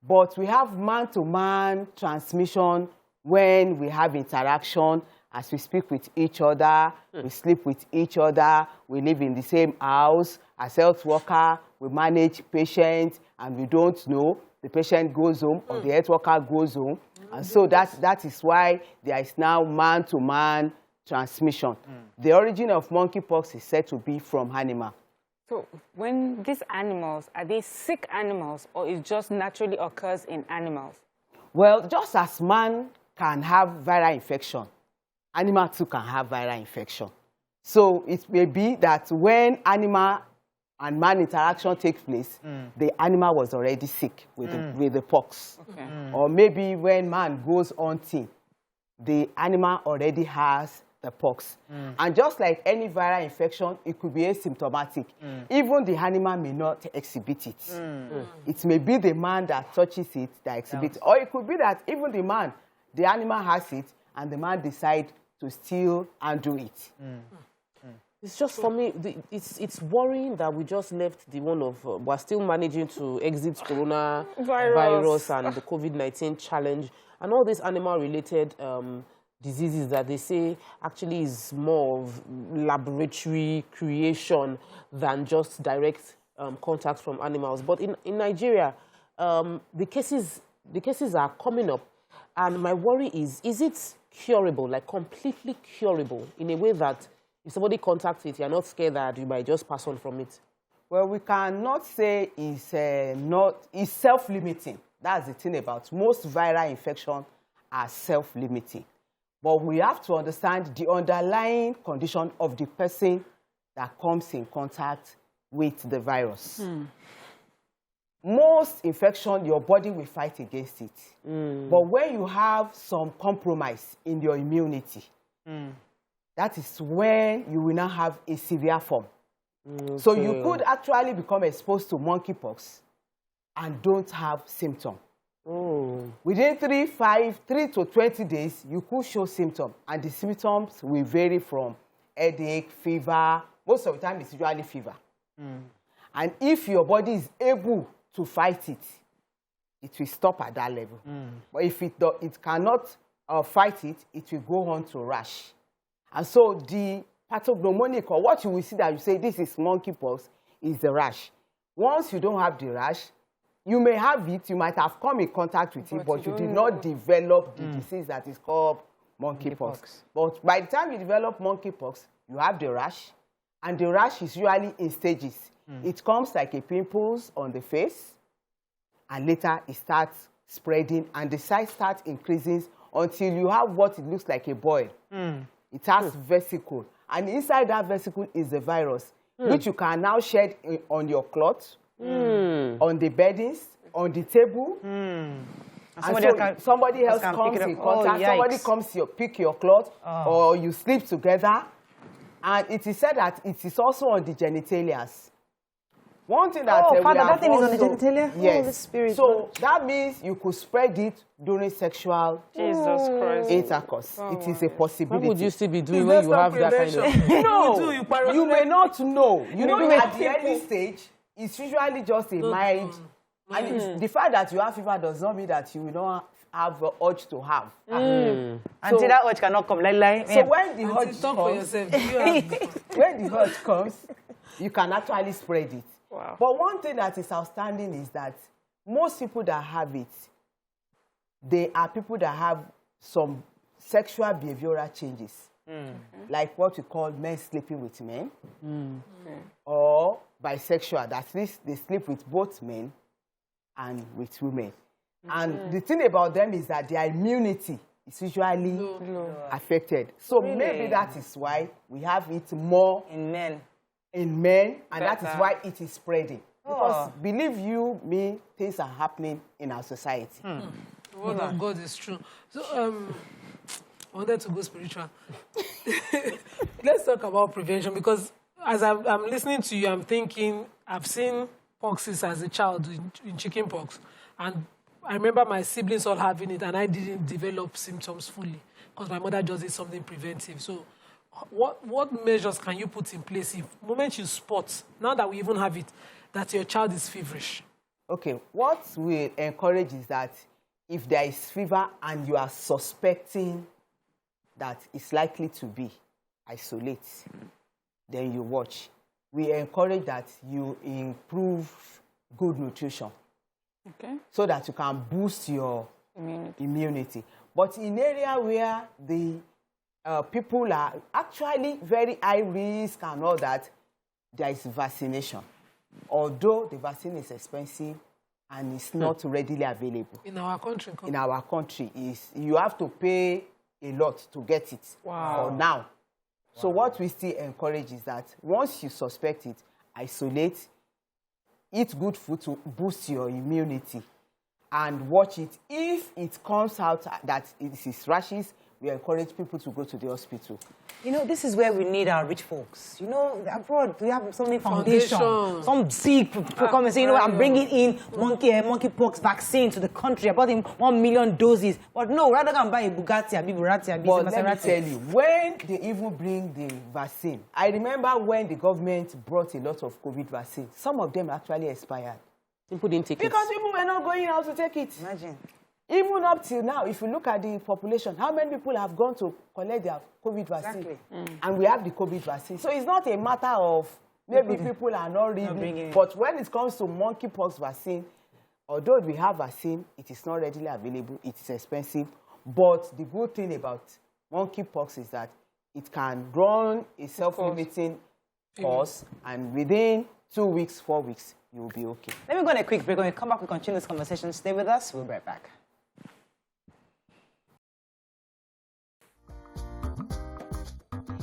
But we have man-to-man transmission when we have interaction, as we speak with each other, we sleep with each other, we live in the same house. As health worker, we manage patients, and we don't know. The patient goes home, or the health worker goes home. And so that is why there is now man-to-man transmission. The origin of monkeypox is said to be from animal. So when these animals, are they sick animals, or it just naturally occurs in animals? Well, just as man can have viral infection, animal too can have viral infection. So it may be that when animal and man interaction takes place, the animal was already sick with the pox. Okay. Or maybe when man goes hunting, the animal already has the pox. And just like any viral infection, it could be asymptomatic. Even the animal may not exhibit it. It may be the man that touches it that exhibits it. Or it could be that even the animal has it, and the man decides to still undo it. It's just, for me, it's worrying that we just left the one of, we're still managing to exit coronavirus and the COVID-19 challenge, and all these animal-related diseases that they say actually is more of laboratory creation than just direct contact from animals. But in Nigeria, the cases are coming up, and my worry is it curable, like completely curable, in a way that if somebody contacts it, you're not scared that you might just pass on from it? Well, we cannot say it's self-limiting. That's the thing about most viral infections are self-limiting. But we have to understand the underlying condition of the person that comes in contact with the virus. Most infection, your body will fight against it. But when you have some compromise in your immunity, that is when you will now have a severe form. So you could actually become exposed to monkeypox and don't have symptoms. Within 3 to 20 days, you could show symptoms, and the symptoms will vary from headache, fever. Most of the time, it's usually fever. And if your body is able to fight it, it will stop at that level. But if it cannot fight it, it will go on to rash. And so the pathognomonic, or what you will see that you say this is monkeypox, is the rash. Once you don't have the rash, you may have it, you might have come in contact with it, but you did not develop the disease that is called monkeypox. But by the time you develop monkeypox, you have the rash, and the rash is usually in stages. It comes like a pimples on the face, and later it starts spreading, and the size starts increasing until you have what it looks like a boil. It has vesicle, and inside that vesicle is the virus, which you can now shed on your cloth, on the beddings, on the table. And somebody else comes in contact, somebody comes to pick your cloth, or you sleep together. And it is said that it is also on the genitalia. One thing that Father, that thing is on the genitalia? Yes. Holy Spirit. So that means you could spread it during sexual intercourse. It is a possibility. What would you still be doing when you have that kind of... No, you may not know. You know, at the early stage, it's usually just a mild... And it's, the fact that you have fever does not mean that you will not have the urge to have. Until that urge cannot come. So when the urge comes, when the urge comes, you can actually spread it. Wow. But one thing that is outstanding is that most people that have it, they are people that have some sexual behavioral changes. Like what we call men sleeping with men, or bisexual, that is, they sleep with both men and with women. And the thing about them is that their immunity is usually affected. So maybe that is why we have it more in men. And that is why it is spreading. Because believe you me, things are happening in our society. The word of God is true. So I wanted to go spiritual. Let's talk about prevention, because as I'm listening to you, I'm thinking, I've seen poxes as a child in chicken pox, and I remember my siblings all having it, and I didn't develop symptoms fully because my mother just did something preventive. So what measures can you put in place if the moment you spot, now that we even have it, that your child is feverish? Okay, what we encourage is that if there is fever and you are suspecting that it's likely to be, isolate, then you watch. We encourage that you improve good nutrition. Okay. So that you can boost your immunity. But in area where the people are actually very high risk and all that, there is vaccination. Although the vaccine is expensive and it's not readily available. In our country? In our country, you have to pay a lot to get it for now. So what we still encourage is that once you suspect it, isolate, eat good food to boost your immunity, and watch it. If it comes out that it is rashes, we encourage people to go to the hospital. You know, this is where we need our rich folks. You know, abroad, we have something foundation. Some sick come and say, you know, I'm bringing in monkeypox vaccine to the country. I bought him 1 million doses. But no, rather than buy a Bugatti, a Maserati, a But let me tell you, when they even bring the vaccine, I remember when the government brought a lot of COVID vaccines, some of them actually expired. People didn't take it. Because people were not going out to take it. Imagine. Even up till now, if you look at the population, how many people have gone to collect their COVID vaccine? Exactly. And we have the COVID vaccine. So it's not a matter of maybe people are not ready. But when it comes to monkeypox vaccine, although we have vaccine, it is not readily available. It is expensive. But the good thing about monkeypox is that it can run a self-limiting course, and within 2 weeks, 4 weeks, you will be okay. Let me go on a quick break. When we come back, we continue this conversation. Stay with us. We'll be right back.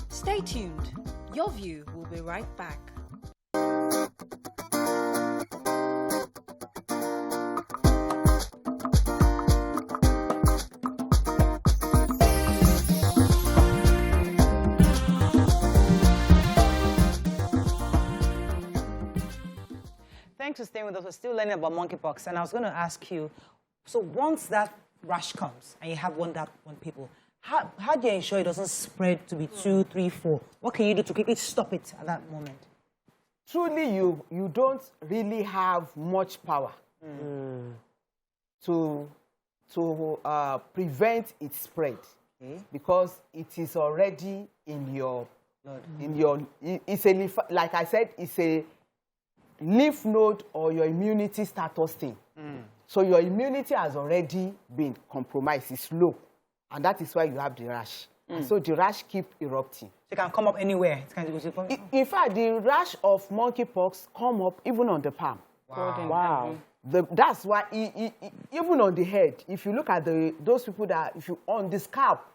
Stay tuned. Your View will be right back. Thanks for staying with us. We're still learning about monkeypox. And I was going to ask you, so once that rash comes and you have one people, how do you ensure it doesn't spread to be 2, 3, 4? What can you do to quickly stop it at that moment? Truly, you don't really have much power to prevent its spread, because it is already in your blood. It's a, like I said, it's a lymph node or your immunity status thing. So your immunity has already been compromised. It's low. And that is why you have the rash. And so the rash keep erupting. It can come up anywhere. In fact, the rash of monkeypox come up even on the palm. Wow. That's why, even on the head, if you look at those people that, if you on the scalp,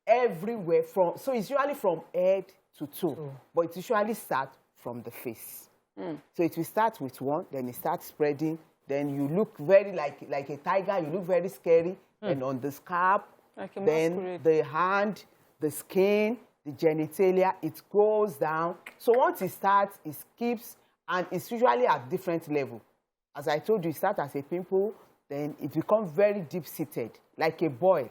everywhere from, so it's usually from head to toe, but it usually starts from the face. So it will start with one, then it starts spreading, then you look very like a tiger, you look very scary, and on the scalp, Like then the hand, the skin, the genitalia, it goes down. So once it starts, it keeps, and it's usually at different level. As I told you, it starts as a pimple, then it becomes very deep-seated, like a boil,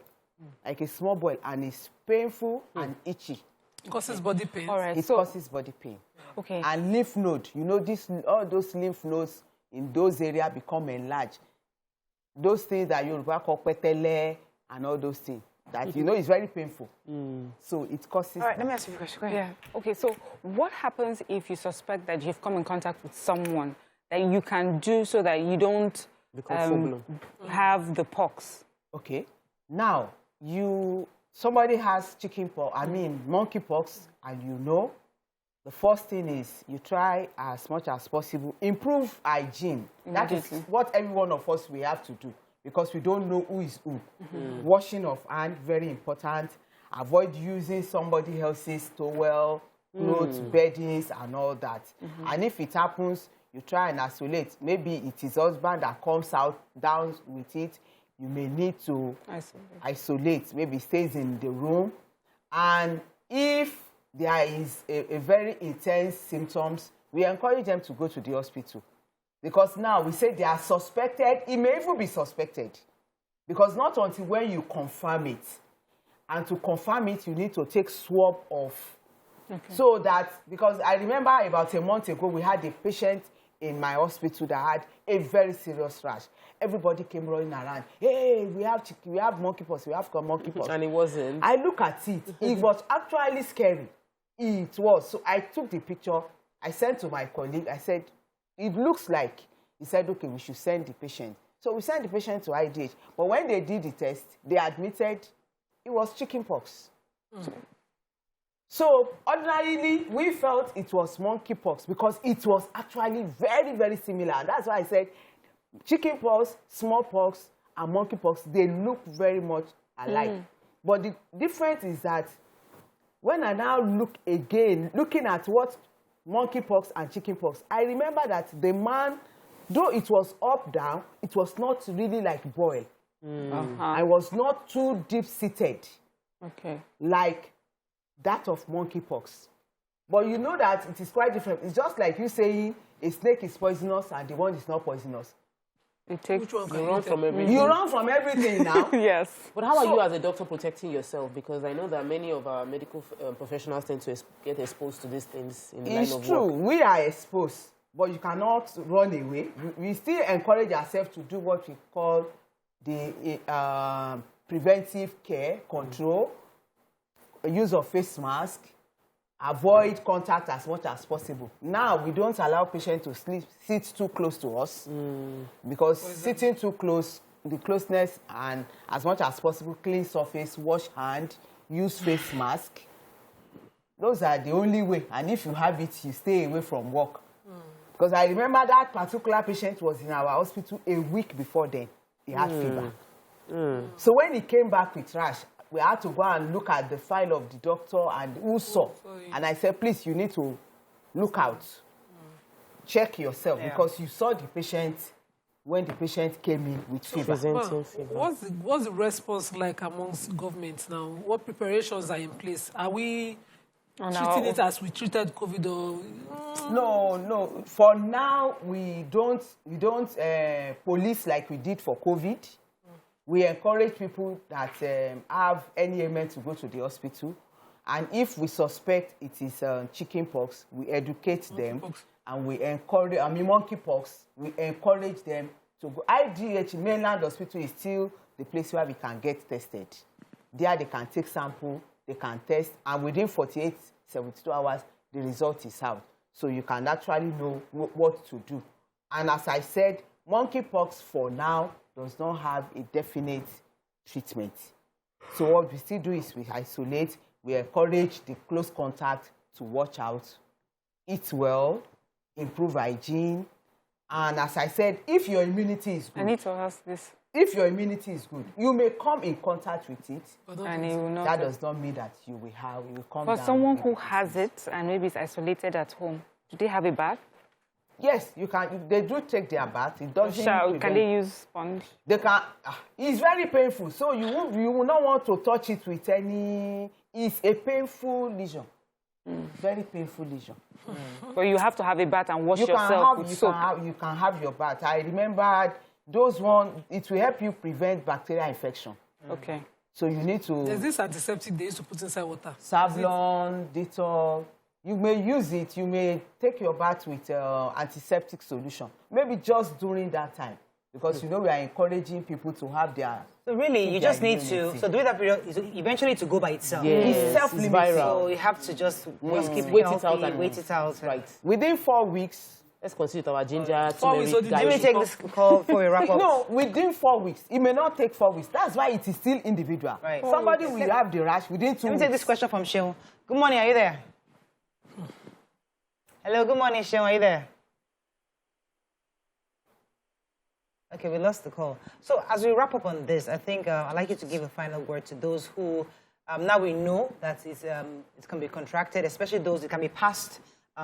like a small boil, and it's painful and itchy. It causes body pain. All right. It causes body pain. Okay. And lymph node, you know, all those lymph nodes in those areas become enlarged. Those things that Yoruba call petele and all those things, that, you know, it's very painful. So it causes... All right, let me ask you a question. Go ahead. Yeah. Okay, so what happens if you suspect that you've come in contact with someone that you can do so that you don't have the pox? Okay. Now, somebody has monkeypox, and you know, the first thing is you try as much as possible, improve hygiene. That is what every one of us, we have to do, because we don't know who is who. Washing of hands, very important. Avoid using somebody else's towel, clothes, beddings, and all that. And if it happens, you try and isolate. Maybe it is husband that comes down with it. You may need to isolate. Maybe stays in the room. And if there is a very intense symptoms, we encourage them to go to the hospital. Because now we say they are suspected. It may even be suspected. Because not until when you confirm it. And to confirm it, you need to take swab off. So that, because I remember about a month ago, we had a patient in my hospital that had a very serious rash. Everybody came running around. Hey, we have monkeypox, we have monkeypox. And it wasn't. I look at it. It was actually scary. It was. So I took the picture. I sent to my colleague. I said, it looks like. He said, okay, we should send the patient. So we sent the patient to IDH. But when they did the test, they admitted it was chickenpox. So ordinarily, we felt it was monkeypox because it was actually very, very similar. And that's why I said chickenpox, smallpox, and monkeypox, they look very much alike. But the difference is that when I now look again, looking at what monkeypox and chickenpox, I remember that the man, though it was up, down, it was not really like boil. I was not too deep-seated. Like that of monkeypox. But you know that it is quite different. It's just like you saying a snake is poisonous and the one is not poisonous. It takes You run from everything. You run from everything now. Yes. But how are you as a doctor protecting yourself? Because I know that many of our medical professionals tend to get exposed to these things in the line of work. It's true. We are exposed, but you cannot run away. We still encourage ourselves to do what we call the preventive care, control, use of face mask, avoid contact as much as possible. Now, we don't allow patients to sit too close to us because sitting too close, the closeness, and as much as possible, clean surface, wash hand, use face mask. Those are the only way. And if you have it, you stay away from work. Because I remember that particular patient was in our hospital a week before then. He had fever. So when he came back with rash, we had to go and look at the file of the doctor and who saw. And I said, please, you need to look out. Check yourself because you saw the patient when the patient came in with fever. What's the response like amongst governments now? What preparations are in place? Are we treating it as we treated COVID or... No. For now, we don't police like we did for COVID. We encourage people that have any ailment to go to the hospital. And if we suspect it is chickenpox, we educate them. And we encourage, monkeypox, we encourage them to go. IDH, mainland hospital, is still the place where we can get tested. There they can take sample, they can test, and within 48, 72 hours, the result is out. So you can actually know what to do. And as I said, Monkeypox for now does not have a definite treatment. So what we still do is we isolate, we encourage the close contact to watch out, eat well, improve hygiene, and as I said, if your immunity is good. I need to ask this. If your immunity is good, you may come in contact with it. And it will not. That does not mean that you will come For down. someone who has it and maybe is isolated at home, do they have a bath? Yes, you can. They do take their bath. It doesn't. Can they use sponge? They can. It's very painful, so you will not want to touch it with any. It's a painful lesion. Very painful lesion. But you have to have a bath and wash yourself with soap. You can have your bath. I remember those ones. It will help you prevent bacterial infection. Okay. So you need to. There's this antiseptic they used to put inside water. Savlon, Dettol. You may use it. You may take your bath with antiseptic solution. Maybe just during that time. Because, you know, we are encouraging people to have their... So really, you just need to... So during that period, is eventually to go by itself. Yes. It's self-limiting. So you have to just keep wait it out and wait it out. Right. Within 4 weeks... Let's consider our ginger, weeks, so Let me take this call for a wrap-up. No, within 4 weeks. It may not take 4 weeks. That's why it is still individual. Right. Somebody will have the rash within 2 weeks. Let me take this question from Sheon. Good morning, are you there? Hello, good morning, Sheon, are you there? Okay, we lost the call. So as we wrap up on this, I think I'd like you to give a final word to those who, now we know that it can be contracted, especially those that can be passed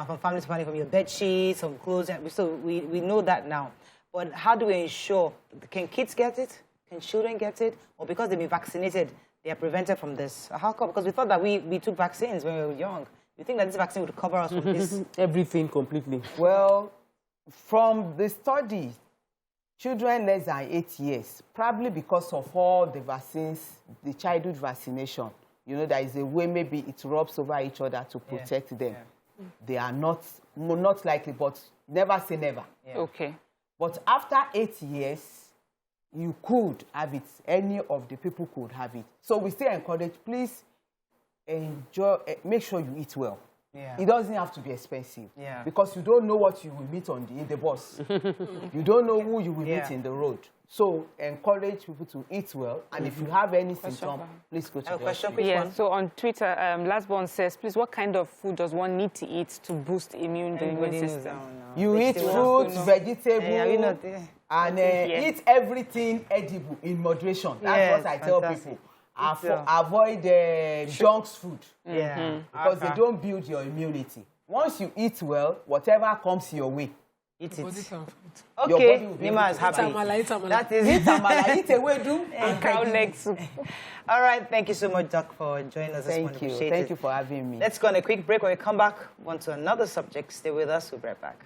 from family to family, from your bed sheets, from clothes. So we know that now. But how do we ensure, can kids get it? Can children get it? Or because they've been vaccinated, they are prevented from this? How come? Because we thought that we took vaccines when we were young. You think that this vaccine would cover us from this? Everything completely. Well, from the study, children less than 8 years, probably because of all the vaccines, the childhood vaccination, you know, there is a way maybe it rubs over each other to protect them. Yeah. They are not likely, but never say never. Yeah. Okay. But after 8 years, you could have it. Any of the people could have it. So we still encourage, please enjoy, make sure you eat well. Yeah. It doesn't have to be expensive. Yeah. Because you don't know what you will meet in the bus. You don't know who you will meet in the road. So encourage people to eat well. And if you have any symptom, please go to the hospital. Yeah, so on Twitter, Lastborn says, please, what kind of food does one need to eat to boost the immune system? You eat fruits, vegetables, and eat everything edible in moderation. That's what I tell people. Avoid junk food. Because they don't build your immunity. Once you eat well, whatever comes your way, eat it. Okay, Nima is happy. That is it. Eat ewedu and cow leg soup. All right, thank you so much, Doc, for joining us this morning. Appreciate it. Thank you for having me. Let's go on a quick break. When we come back, on to another subject. Stay with us. We'll be right back.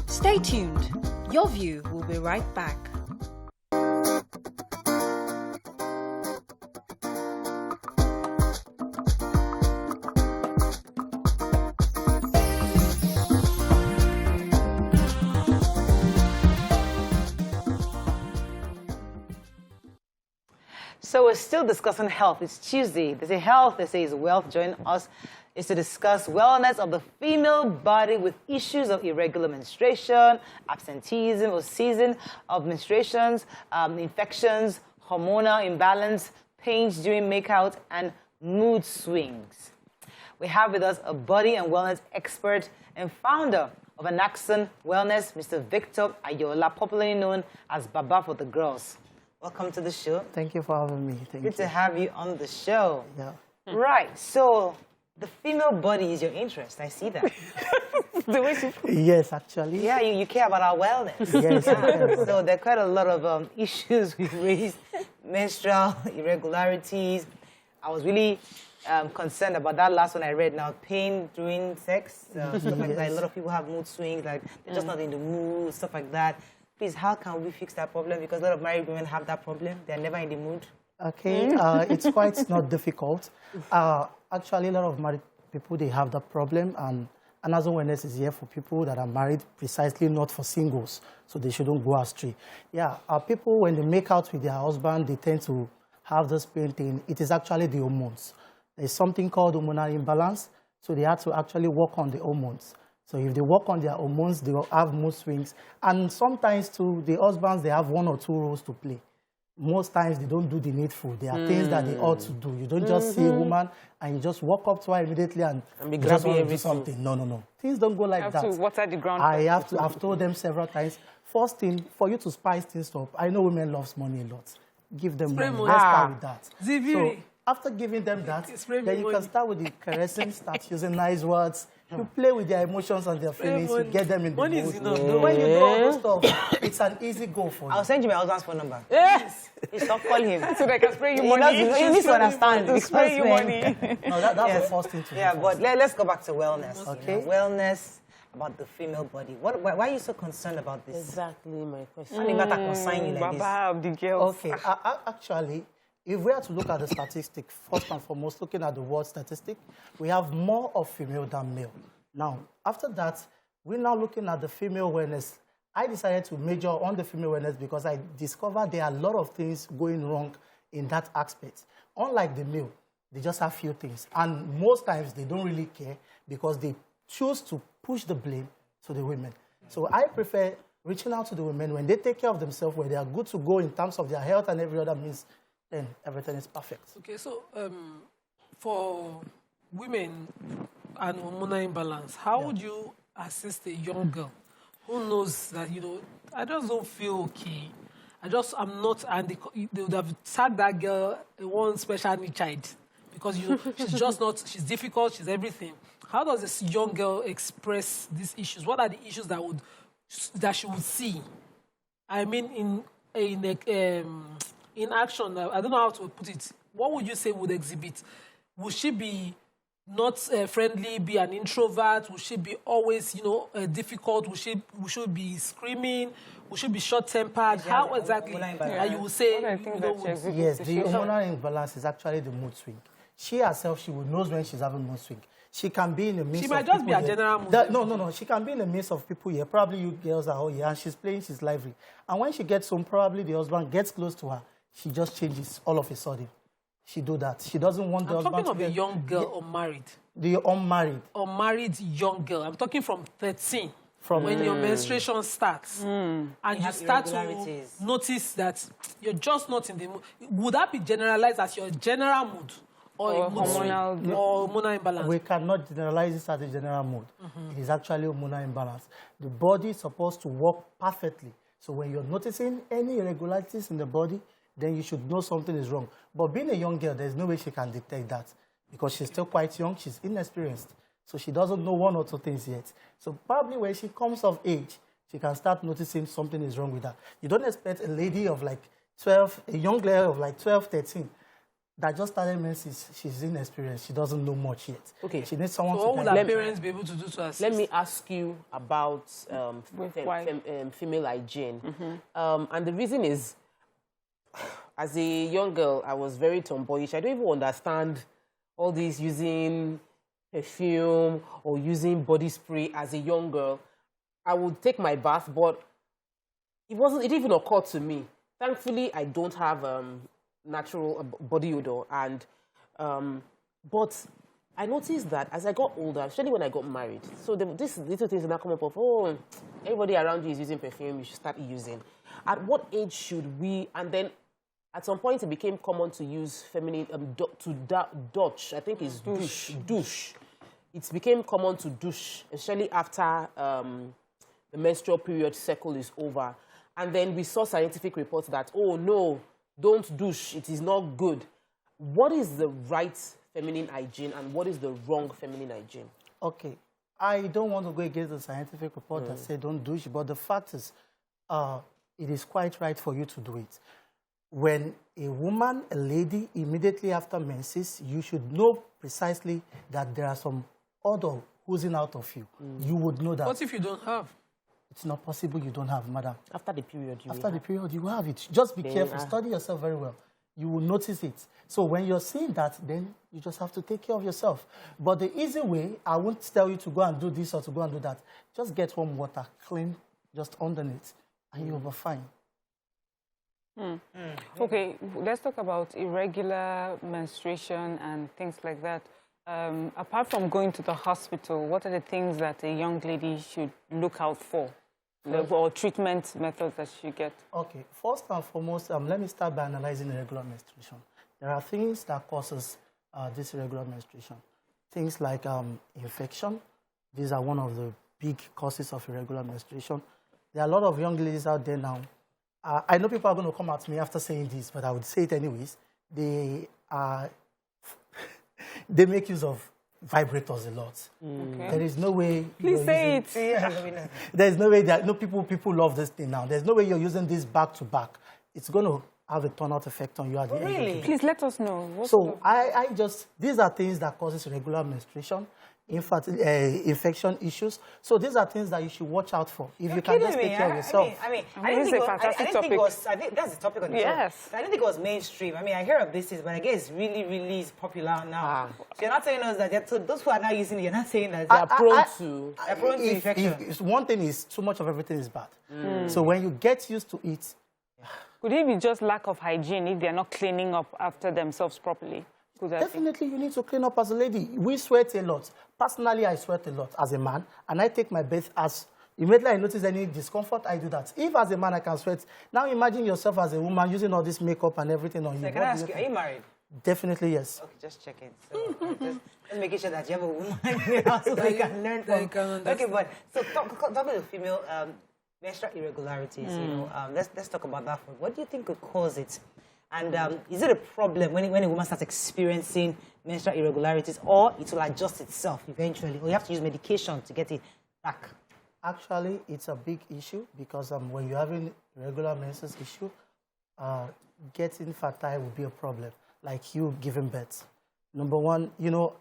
Stay tuned. Your View will be right back. So we're still discussing health. It's Tuesday. They say health, they say is wealth. Join us is to discuss wellness of the female body with issues of irregular menstruation, absenteeism or season of menstruations, infections, hormonal imbalance, pains during makeout, and mood swings. We have with us a body and wellness expert and founder of Anaxon Wellness, Mr. Victor Ayola, popularly known as Baba for the Girls. Welcome to the show. Thank you for having me. Good to have you on the show. Yeah. Right. So the female body is your interest. I see that. Yes, actually. Yeah, you care about our wellness. Yes. So there are quite a lot of issues we've raised, menstrual irregularities. I was really concerned about that last one I read now, pain during sex, stuff like that. A lot of people have mood swings, like they're just not in the mood, stuff like that. Please, how can we fix that problem? Because a lot of married women have that problem. They're never in the mood. Okay, it's quite not difficult. Actually, a lot of married people, they have that problem. And Anaxon Wellness is here for people that are married, precisely not for singles. So they shouldn't go astray. Yeah, people, when they make out with their husband, they tend to have this pain thing. It is actually the hormones. There's something called hormonal imbalance. So they had to actually work on the hormones. So if they work on their hormones, they will have mood swings. And sometimes, too, the husbands, they have 1 or 2 roles to play. Most times, they don't do the needful. There are things that they ought to do. You don't just see a woman and you just walk up to her immediately and be just grabbing want to do everything. something. No, no, no. Things don't go like that. You have to water the ground. I've told them several times, first thing, for you to spice things up, I know women love money a lot. Give them money. Let's start with that. So after giving them that, then you can start with the caressing, start using nice words. You play with their emotions and their feelings, you get them in the mood. When you do all those stuff, it's an easy goal for you. I'll send you my husband's phone number. Yes. Stop calling him. So they can spray you money. You need to understand. Spray you money. No, that's the first thing to do. Yeah, but let's go back to wellness. Okay. Wellness about the female body. Why are you so concerned about this? Exactly my question. Any matter concern you like this? Baba of the girls. Okay, actually, if we are to look at the statistic, first and foremost, looking at the world statistic, we have more of female than male. Now, after that, we're now looking at the female wellness. I decided to major on the female wellness because I discovered there are a lot of things going wrong in that aspect. Unlike the male, they just have few things. And most times, they don't really care because they choose to push the blame to the women. So I prefer reaching out to the women when they take care of themselves, where they are good to go in terms of their health and every other means, then everything is perfect. Okay, so for women and hormonal imbalance, how would you assist a young girl who knows that, I just don't feel okay. I'm not, and they would have tagged that girl one special need child because she's just not, she's difficult, she's everything. How does this young girl express these issues? What are the issues that she would see? I mean, in action, I don't know how to put it. What would you say would exhibit? Would she be not friendly, be an introvert? Would she be always, difficult? Would she be screaming? Would she be short-tempered? How exactly? You would say, yes, the hormonal imbalance is actually the mood swing. She herself, she would know when she's having mood swing. She can be in the midst of people. She might just be a general mood. No. She can be in the midst of people here. Probably you girls are all here, and she's playing, she's lively. And when she gets home, probably the husband gets close to her. She just changes all of a sudden. She do that. She doesn't want the husband to I'm talking of a young girl unmarried. The unmarried. Unmarried young girl. I'm talking from 13. When your menstruation starts. And you start to notice that you're just not in the mood. Would that be generalized as your general mood? Or hormonal imbalance? We cannot generalize this as a general mood. It is actually hormonal imbalance. The body is supposed to work perfectly. So when you're noticing any irregularities in the body, then you should know something is wrong. But being a young girl, there's no way she can detect that because she's still quite young, she's inexperienced. So she doesn't know 1 or 2 things yet. So probably when she comes of age, she can start noticing something is wrong with her. You don't expect a lady of like 12, a young girl of like 12, 13, that just started menses, she's inexperienced. She doesn't know much yet. Okay. She needs someone to what would our parents be able to do to assist? Let me ask you about female hygiene. And the reason is, as a young girl, I was very tomboyish. I don't even understand all these using perfume or using body spray as a young girl. I would take my bath, but it didn't even occur to me. Thankfully, I don't have natural body odor, and but I noticed that as I got older, especially when I got married, so this little things now come up of, oh, everybody around you is using perfume, you should start using. At what age should we? And then at some point it became common to use feminine douche. I think it's douche. It became common to douche, especially after the menstrual period cycle is over. And then we saw scientific reports that, oh no, don't douche, it is not good. What is the right feminine hygiene and what is the wrong feminine hygiene? Okay, I don't want to go against the scientific report that say don't douche, but the fact is, it is quite right for you to do it. When a woman, a lady, immediately after menses, you should know precisely that there are some odor oozing out of you. You would know that. What if you don't have? It's not possible you don't have, madam. After the period, you have it. Just be careful. Study yourself very well. You will notice it. So when you're seeing that, then you just have to take care of yourself. But the easy way, I won't tell you to go and do this or to go and do that. Just get warm water, clean, just underneath, and you'll be fine. Okay, let's talk about irregular menstruation and things like that. apart from going to the hospital, what are the things that a young lady should look out for? Or treatment methods that she get? Okay, first and foremost, let me start by analyzing irregular menstruation. There are things that causes this irregular menstruation. Things like infection. These are one of the big causes of irregular menstruation. There are a lot of young ladies out there now. I know people are going to come at me after saying this, but I would say it anyways. They make use of vibrators a lot. Okay. There is no way. Please say it. There's no way that people love this thing now. There's no way you're using this back to back. It's going to have a turnout effect on you at the end. Really? Please let us know. These are things that causes irregular menstruation, infection issues. So these are things that you should watch out for. If you can just take care of yourself. I didn't think that's the topic on the show. Yes. I didn't think it was mainstream. I mean, I hear of this, but I guess it's really, really popular now. So you're not telling us that those who are now using it, you're not saying that they're prone to infection. One thing is too much of everything is bad. So when you get used to it, could it be just lack of hygiene if they're not cleaning up after themselves properly? Definitely, you need to clean up as a lady. We sweat a lot. Personally, I sweat a lot as a man, and I take my bath as immediately I notice any discomfort, I do that. If as a man I can sweat, now imagine yourself as a woman using all this makeup and everything on you. So can I ask you, are you married? Definitely, yes. Okay, just checking. So just making sure that you have a woman in your house so they can learn from. Okay, but so talking to female menstrual irregularities, let's talk about that one. What do you think could cause it? And is it a problem when a woman starts experiencing menstrual irregularities, or it will adjust itself eventually, or you have to use medication to get it back? Actually, it's a big issue because when you're having irregular menses issue, getting fertile will be a problem, like you giving birth. Number one,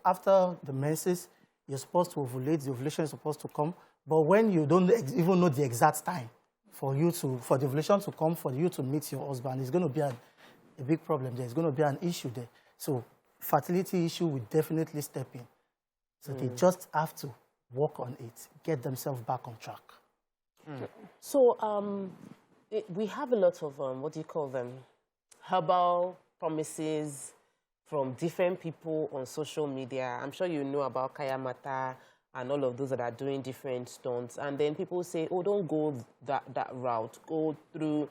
after the menses, you're supposed to ovulate, the ovulation is supposed to come, but when you don't even know the exact time for the ovulation to come, for you to meet your husband, it's going to be a big problem there. It's going to be an issue there. So fertility issue will definitely step in. So they just have to work on it, get themselves back on track. So we have a lot of, what do you call them, herbal promises from different people on social media. I'm sure you know about Kaya Mata and all of those that are doing different stunts. And then people say, oh, don't go that route. Go through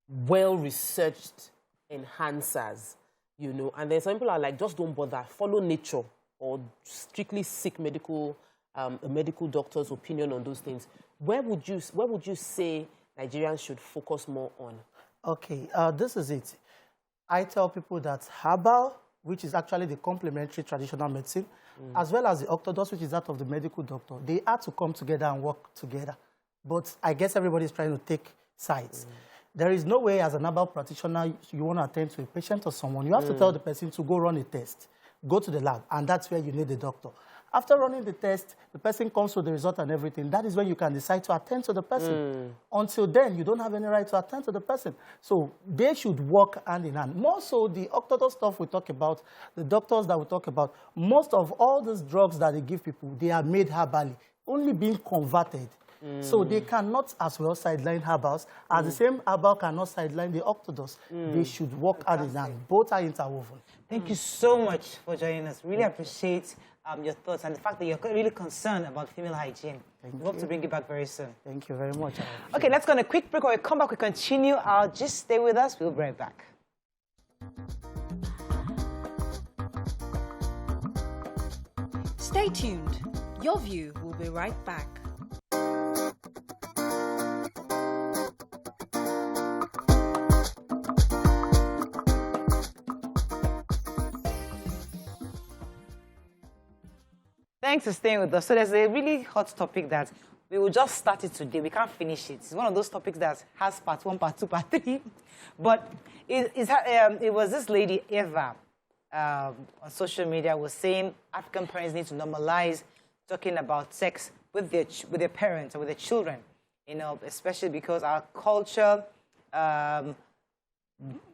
well-researched enhancers, And then some people are like, just don't bother. Follow nature or strictly seek a medical doctor's opinion on those things. Where would you say Nigerians should focus more on? Okay, this is it. I tell people that herbal, which is actually the complementary traditional medicine, as well as the orthodox, which is that of the medical doctor, they had to come together and work together. But I guess everybody's trying to take sides. There is no way as an herbal practitioner you want to attend to a patient or someone. You have to tell the person to go run a test, go to the lab, and that's where you need the doctor. After running the test, the person comes with the result and everything. That is when you can decide to attend to the person. Until then, you don't have any right to attend to the person. So they should work hand in hand. More so, the orthodox stuff we talk about, the doctors that we talk about, most of all these drugs that they give people, they are made herbally, only being converted. So they cannot as well sideline herbals, as the same herbal cannot sideline the orthodox. They should work hand in hand. Both are interwoven. Thank you so much for joining us. Really appreciate your thoughts and the fact that you're really concerned about female hygiene. We hope to bring you back very soon. Thank you very much. Okay, let's go on a quick break. When we come back, we continue. Just stay with us. We'll be right back. Stay tuned. Your View will be right back. Thanks for staying with us. So there's a really hot topic that we will just start it today. We can't finish it. It's one of those topics that has part 1, part 2, part 3. But it was this lady, Eva, on social media was saying African parents need to normalize talking about sex with their parents or with their children, especially because our culture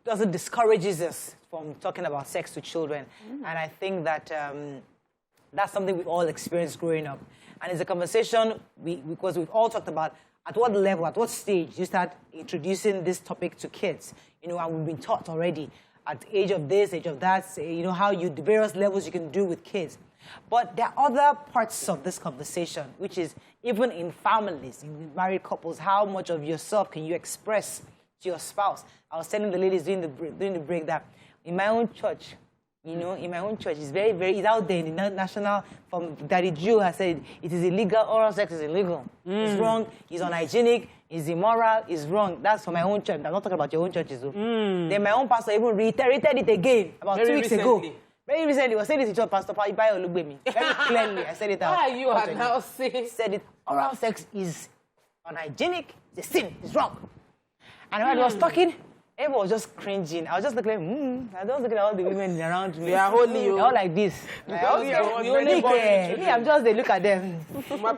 doesn't discourages us from talking about sex to children. And I think that that's something we all experienced growing up. And it's a conversation because we've all talked about at what level, at what stage you start introducing this topic to kids, and we've been taught already. at the age of this, age of that, you know, how you, the various levels you can do with kids. But there are other parts of this conversation, which is even in families, in married couples, how much of yourself can you express to your spouse? I was telling the ladies during the break that in my own church, you know, in my own church, it's very, it's out there in the national, from Daddy Jew has said, it is illegal, oral sex is illegal. It's wrong, it's unhygienic, it's immoral, it's wrong. That's for my own church. I'm not talking about your own churches. Then my own pastor even reiterated it again about very 2 weeks ago. Very recently, I was saying this to your pastor, Very clearly, I said it out. Why you are now saying? Said it, oral sex is unhygienic, it's a sin, it's wrong. And when I was talking, everyone was just cringing. I was just looking, I was looking at all the women around me. They are holy. They're all like this. Me, I'm just, they look at them.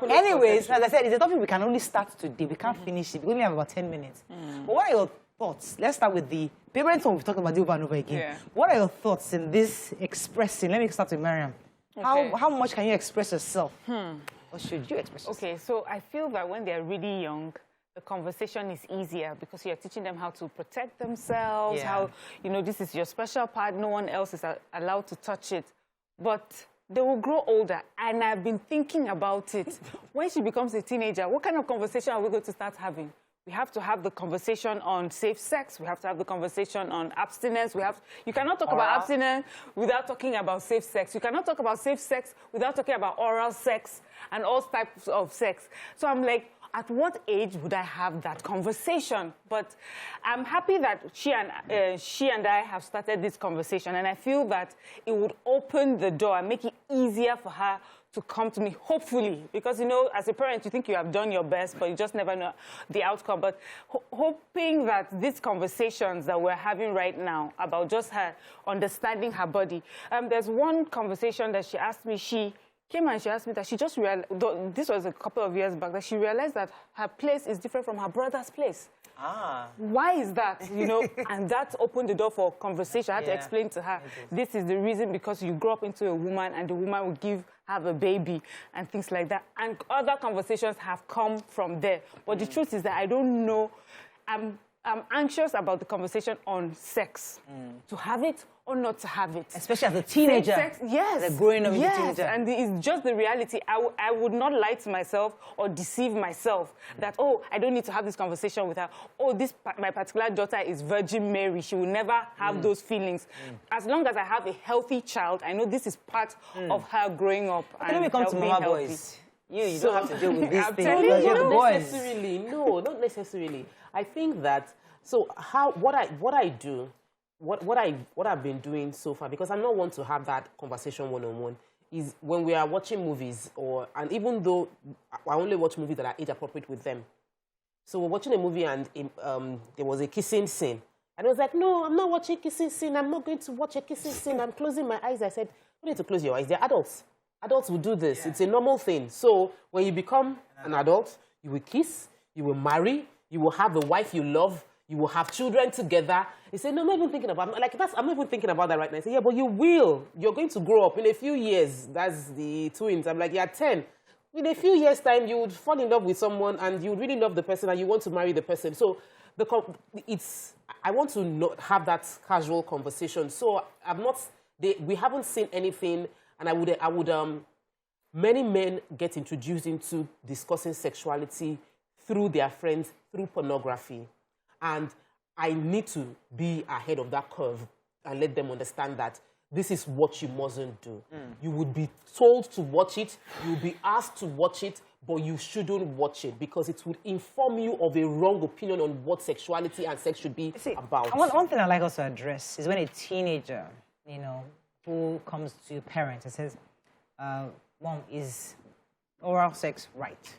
Anyways, as I said, it's a topic we can only start today. We can't finish it. We only have about 10 minutes. But what are your thoughts? Let's start with the parents we've talked about over and over again. Yeah. What are your thoughts in this expressing? Let me start with Mariam. Okay. How much can you express yourself? Or should you express yourself? Okay, so I feel that when they're really young, the conversation is easier because you're teaching them how to protect themselves, how, you know, this is your special part, no one else is allowed to touch it. But they will grow older, and I've been thinking about it. When she becomes a teenager, what kind of conversation are we going to start having? We have to have the conversation on safe sex. We have to have the conversation on abstinence. You cannot talk about abstinence without talking about safe sex. You cannot talk about safe sex without talking about oral sex and all types of sex. So I'm like, at what age would I have that conversation? But I'm happy that she and I have started this conversation, and I feel that it would open the door and make it easier for her to come to me, hopefully. Because, you know, as a parent, you think you have done your best, but you just never know the outcome. But hoping that these conversations that we're having right now about just her understanding her body. There's one conversation that she asked me, she came and she asked me that she just realized, this was a couple of years back, that she realized that her place is different from her brother's place. Why is that? You know, and that opened the door for conversation. I had to explain to her, this is the reason, because you grow up into a woman and the woman will have a baby and things like that. And other conversations have come from there. But the truth is that I don't know. I'm anxious about the conversation on sex. To have it or not to have it. Especially as a teenager. Sex, yes. As a growing up teenager. And it's just the reality. I would not lie to myself or deceive myself that, oh, I don't need to have this conversation with her. Oh, my particular daughter is Virgin Mary. She will never have those feelings. As long as I have a healthy child, I know this is part of her growing up. Let me come to Mama Boys. You don't have to deal with this thing. No, not necessarily. I think that, so what I've been doing so far, because I'm not one to have that conversation one-on-one, is when we are watching movies, and even though I only watch movies that are age appropriate with them. So we're watching a movie and there was a kissing scene. And I was like, no, I'm not watching a kissing scene. I'm not going to watch a kissing scene. I'm closing my eyes. I said, you need to close your eyes. They're adults. Adults will do this. It's a normal thing. So when you become an adult, you will kiss, you will marry, you will have a wife you love, you will have children together. He said, no, I'm not even thinking about it. I'm not even thinking about that right now. I said, yeah, but you will. You're going to grow up in a few years. That's the twins. I'm like, you're 10. In a few years' time, you would fall in love with someone and you would really love the person and you want to marry the person. So I want to not have that casual conversation. So we haven't seen anything, and I would many men get introduced into discussing sexuality through their friends, through pornography. And I need to be ahead of that curve and let them understand that this is what you mustn't do. You would be told to watch it, you'll be asked to watch it, but you shouldn't watch it because it would inform you of a wrong opinion on what sexuality and sex should be about. One thing I like us to address is when a teenager, you know, who comes to parents and says, Mom, is oral sex right?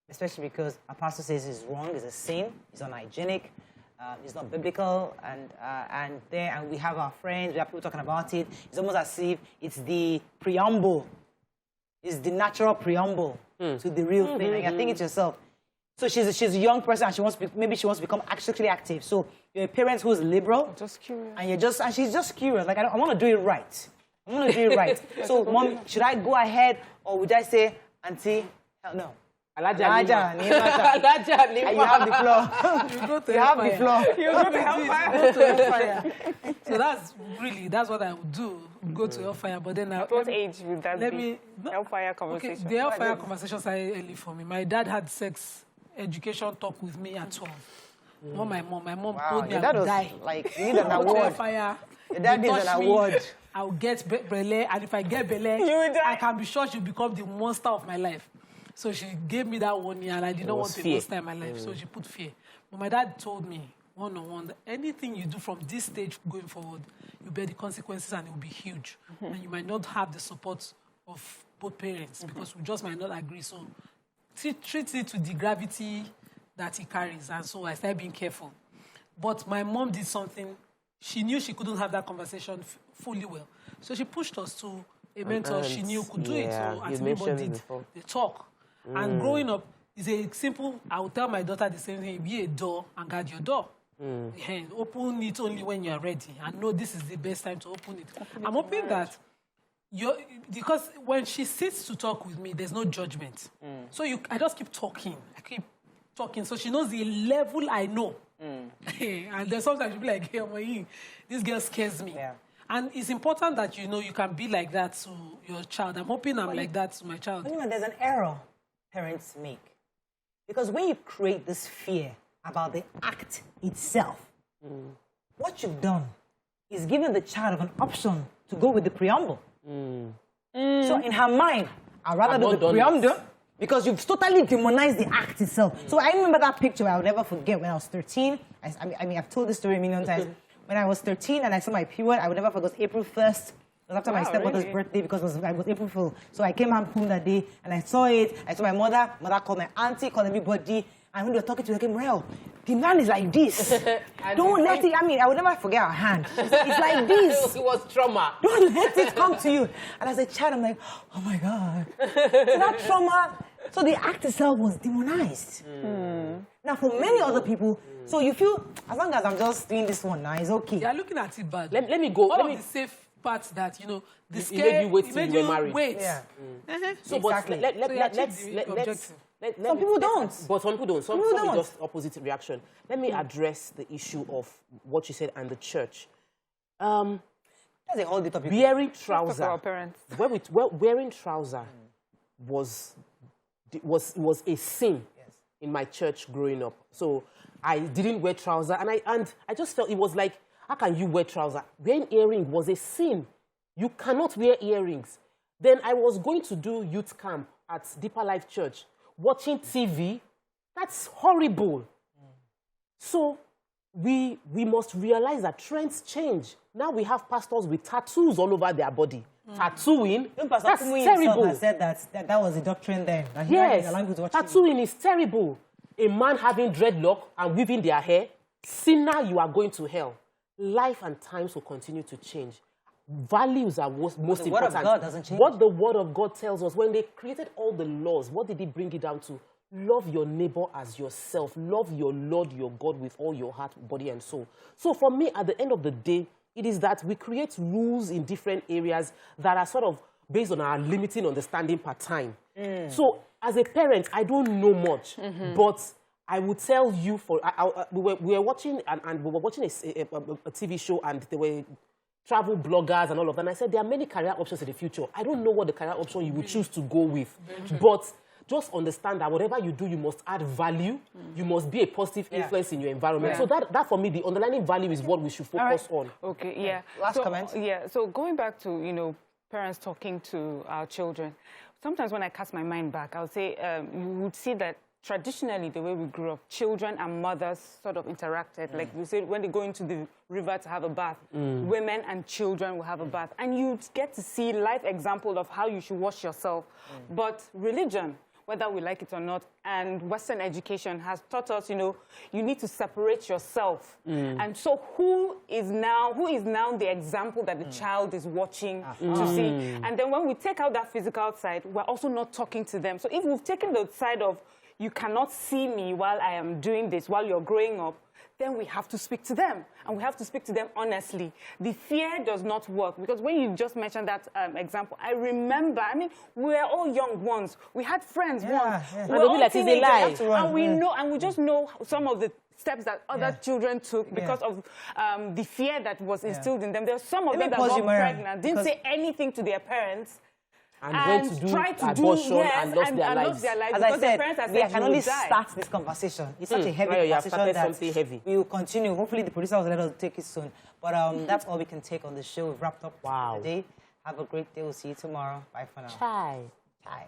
Especially because our pastor says it's wrong, it's a sin, it's unhygienic, it's not biblical, and we have our friends, we have people talking about it. It's almost as if it's the preamble, it's the natural preamble to the real thing. Like, I think it's yourself. So she's a young person, and maybe she wants to become sexually active. So you're a parent who's liberal, just curious, and she's just curious. Like, I want to do it right. I want to do it right. So, Mom, should I go ahead, or would I say, Auntie, hell no? Alaja, and you have the floor. You go to You have the floor. You go to hellfire. Go to hellfire. So that's what I would do. Go to hellfire. But then At what age would that be? Hellfire Okay, conversation. the hellfire conversation started early for me. My dad had sex education talk with me at 12. Not my mom. My mom told me I would die. Like, you need an award. Hellfire. Your dad needs an award. I'll get Bele, and if I get Bele, I can be sure she'll become the monster of my life. So she gave me that 1 year, and I did not want to monster in my life, so she put fear. But my dad told me, one-on-one, that anything you do from this stage going forward, you bear the consequences, and it will be huge. And you might not have the support of both parents, because we just might not agree. So treat it to the gravity that it carries, and so I started being careful. But my mom did something. She knew she couldn't have that conversation fully well. So she pushed us to a mentor she knew could do it. So as people did, they talk. And growing up is a simple, I will tell my daughter the same thing, be a door and guard your door. Open it only when you are ready. And know this is the best time to open it. I'm hoping that, because when she sits to talk with me, there's no judgment. So I just keep talking. I keep talking. So she knows the level I know. And then sometimes she'll be like, hey, this girl scares me. Yeah. And it's important that you can be like that to your child. I'm hoping I'm like that to my child. There's an error parents make. Because when you create this fear about the act itself, what you've done is given the child an option to go with the preamble. So in her mind, I'd rather do the preamble because you've totally demonized the act itself. So I remember that picture I would never forget when I was 13. I mean, I've told this story a million times. When I was 13 and I saw my period, I would never forget. It was April 1st. It was after my stepmother's birthday because I was April Fool. So I came home that day and I saw it. I saw my mother called my auntie, called everybody. And when they were talking to her, I came, Morel, the man is like this. Don't let it, I would never forget her hand. It's like this. It was trauma. Don't let it come to you. And as a child, I'm like, oh my God. So that trauma, so the act itself was demonized. Now, for many other people, so you feel, as long as I'm just doing this one now, it's okay. You're looking at it bad. Let me go. All of the safe parts that, the scare, made you wait till you were married. Wait. Yeah. So, Exactly. let's Some people don't. But some people don't. Some people don't. Just opposite reaction. Let me address the issue of what you said and the church. That's a whole topic. Wearing trouser. Our parents. Wearing trouser was a sin in my church growing up. So I didn't wear trouser, and I just felt it was like, how can you wear trouser? Wearing earrings was a sin. You cannot wear earrings. Then I was going to do youth camp at Deeper Life Church, watching TV. That's horrible. So we must realize that trends change. Now we have pastors with tattoos all over their body. Tattooing, that's terrible. Has said that was a doctrine then. Yes, tattooing is terrible. A man having dreadlock and weaving their hair, sinner, you are going to hell. Life and times will continue to change. Values are most important. The Word of God doesn't change. What the Word of God tells us, when they created all the laws, what did He bring it down to? Love your neighbor as yourself. Love your Lord, your God, with all your heart, body, and soul. So for me, at the end of the day, it is that we create rules in different areas that are sort of based on our limiting understanding per time. So as a parent, I don't know much, but I would tell you, we were watching a TV show, and there were travel bloggers and all of that. And I said, there are many career options in the future. I don't know what the career option you would choose to go with, but just understand that whatever you do, you must add value. You must be a positive influence in your environment. So that for me, the underlying value is what we should focus on. Okay, yeah. Last comment. Yeah, so going back to, parents talking to our children, sometimes when I cast my mind back, I would say you would see that traditionally, the way we grew up, children and mothers sort of interacted. Like we said, when they go into the river to have a bath, women and children will have a bath. And you get to see life example of how you should wash yourself. But religion, whether we like it or not, and Western education has taught us, you need to separate yourself. And so who is now the example that the child is watching to see? And then when we take out that physical side, we're also not talking to them. So if we've taken the side of, you cannot see me while I am doing this, while you're growing up, then we have to speak to them, and we have to speak to them honestly. The fear does not work, because when you just mentioned that example, I remember, I mean, we were all young ones. We had friends once. Yeah. We were And they'll be all like, it's a lie. teenagers, and we know, and we just know some of the steps that other children took because of the fear that was instilled in them. There were some of them that got pregnant, didn't say anything to their parents, and went to do abortion and lost their lives. As I said, we can only start this conversation. It's such a heavy conversation that we will continue. Hopefully the producer will let us take it soon. But that's all we can take on the show. We've wrapped up today. Have a great day. We'll see you tomorrow. Bye for now. Bye. Bye.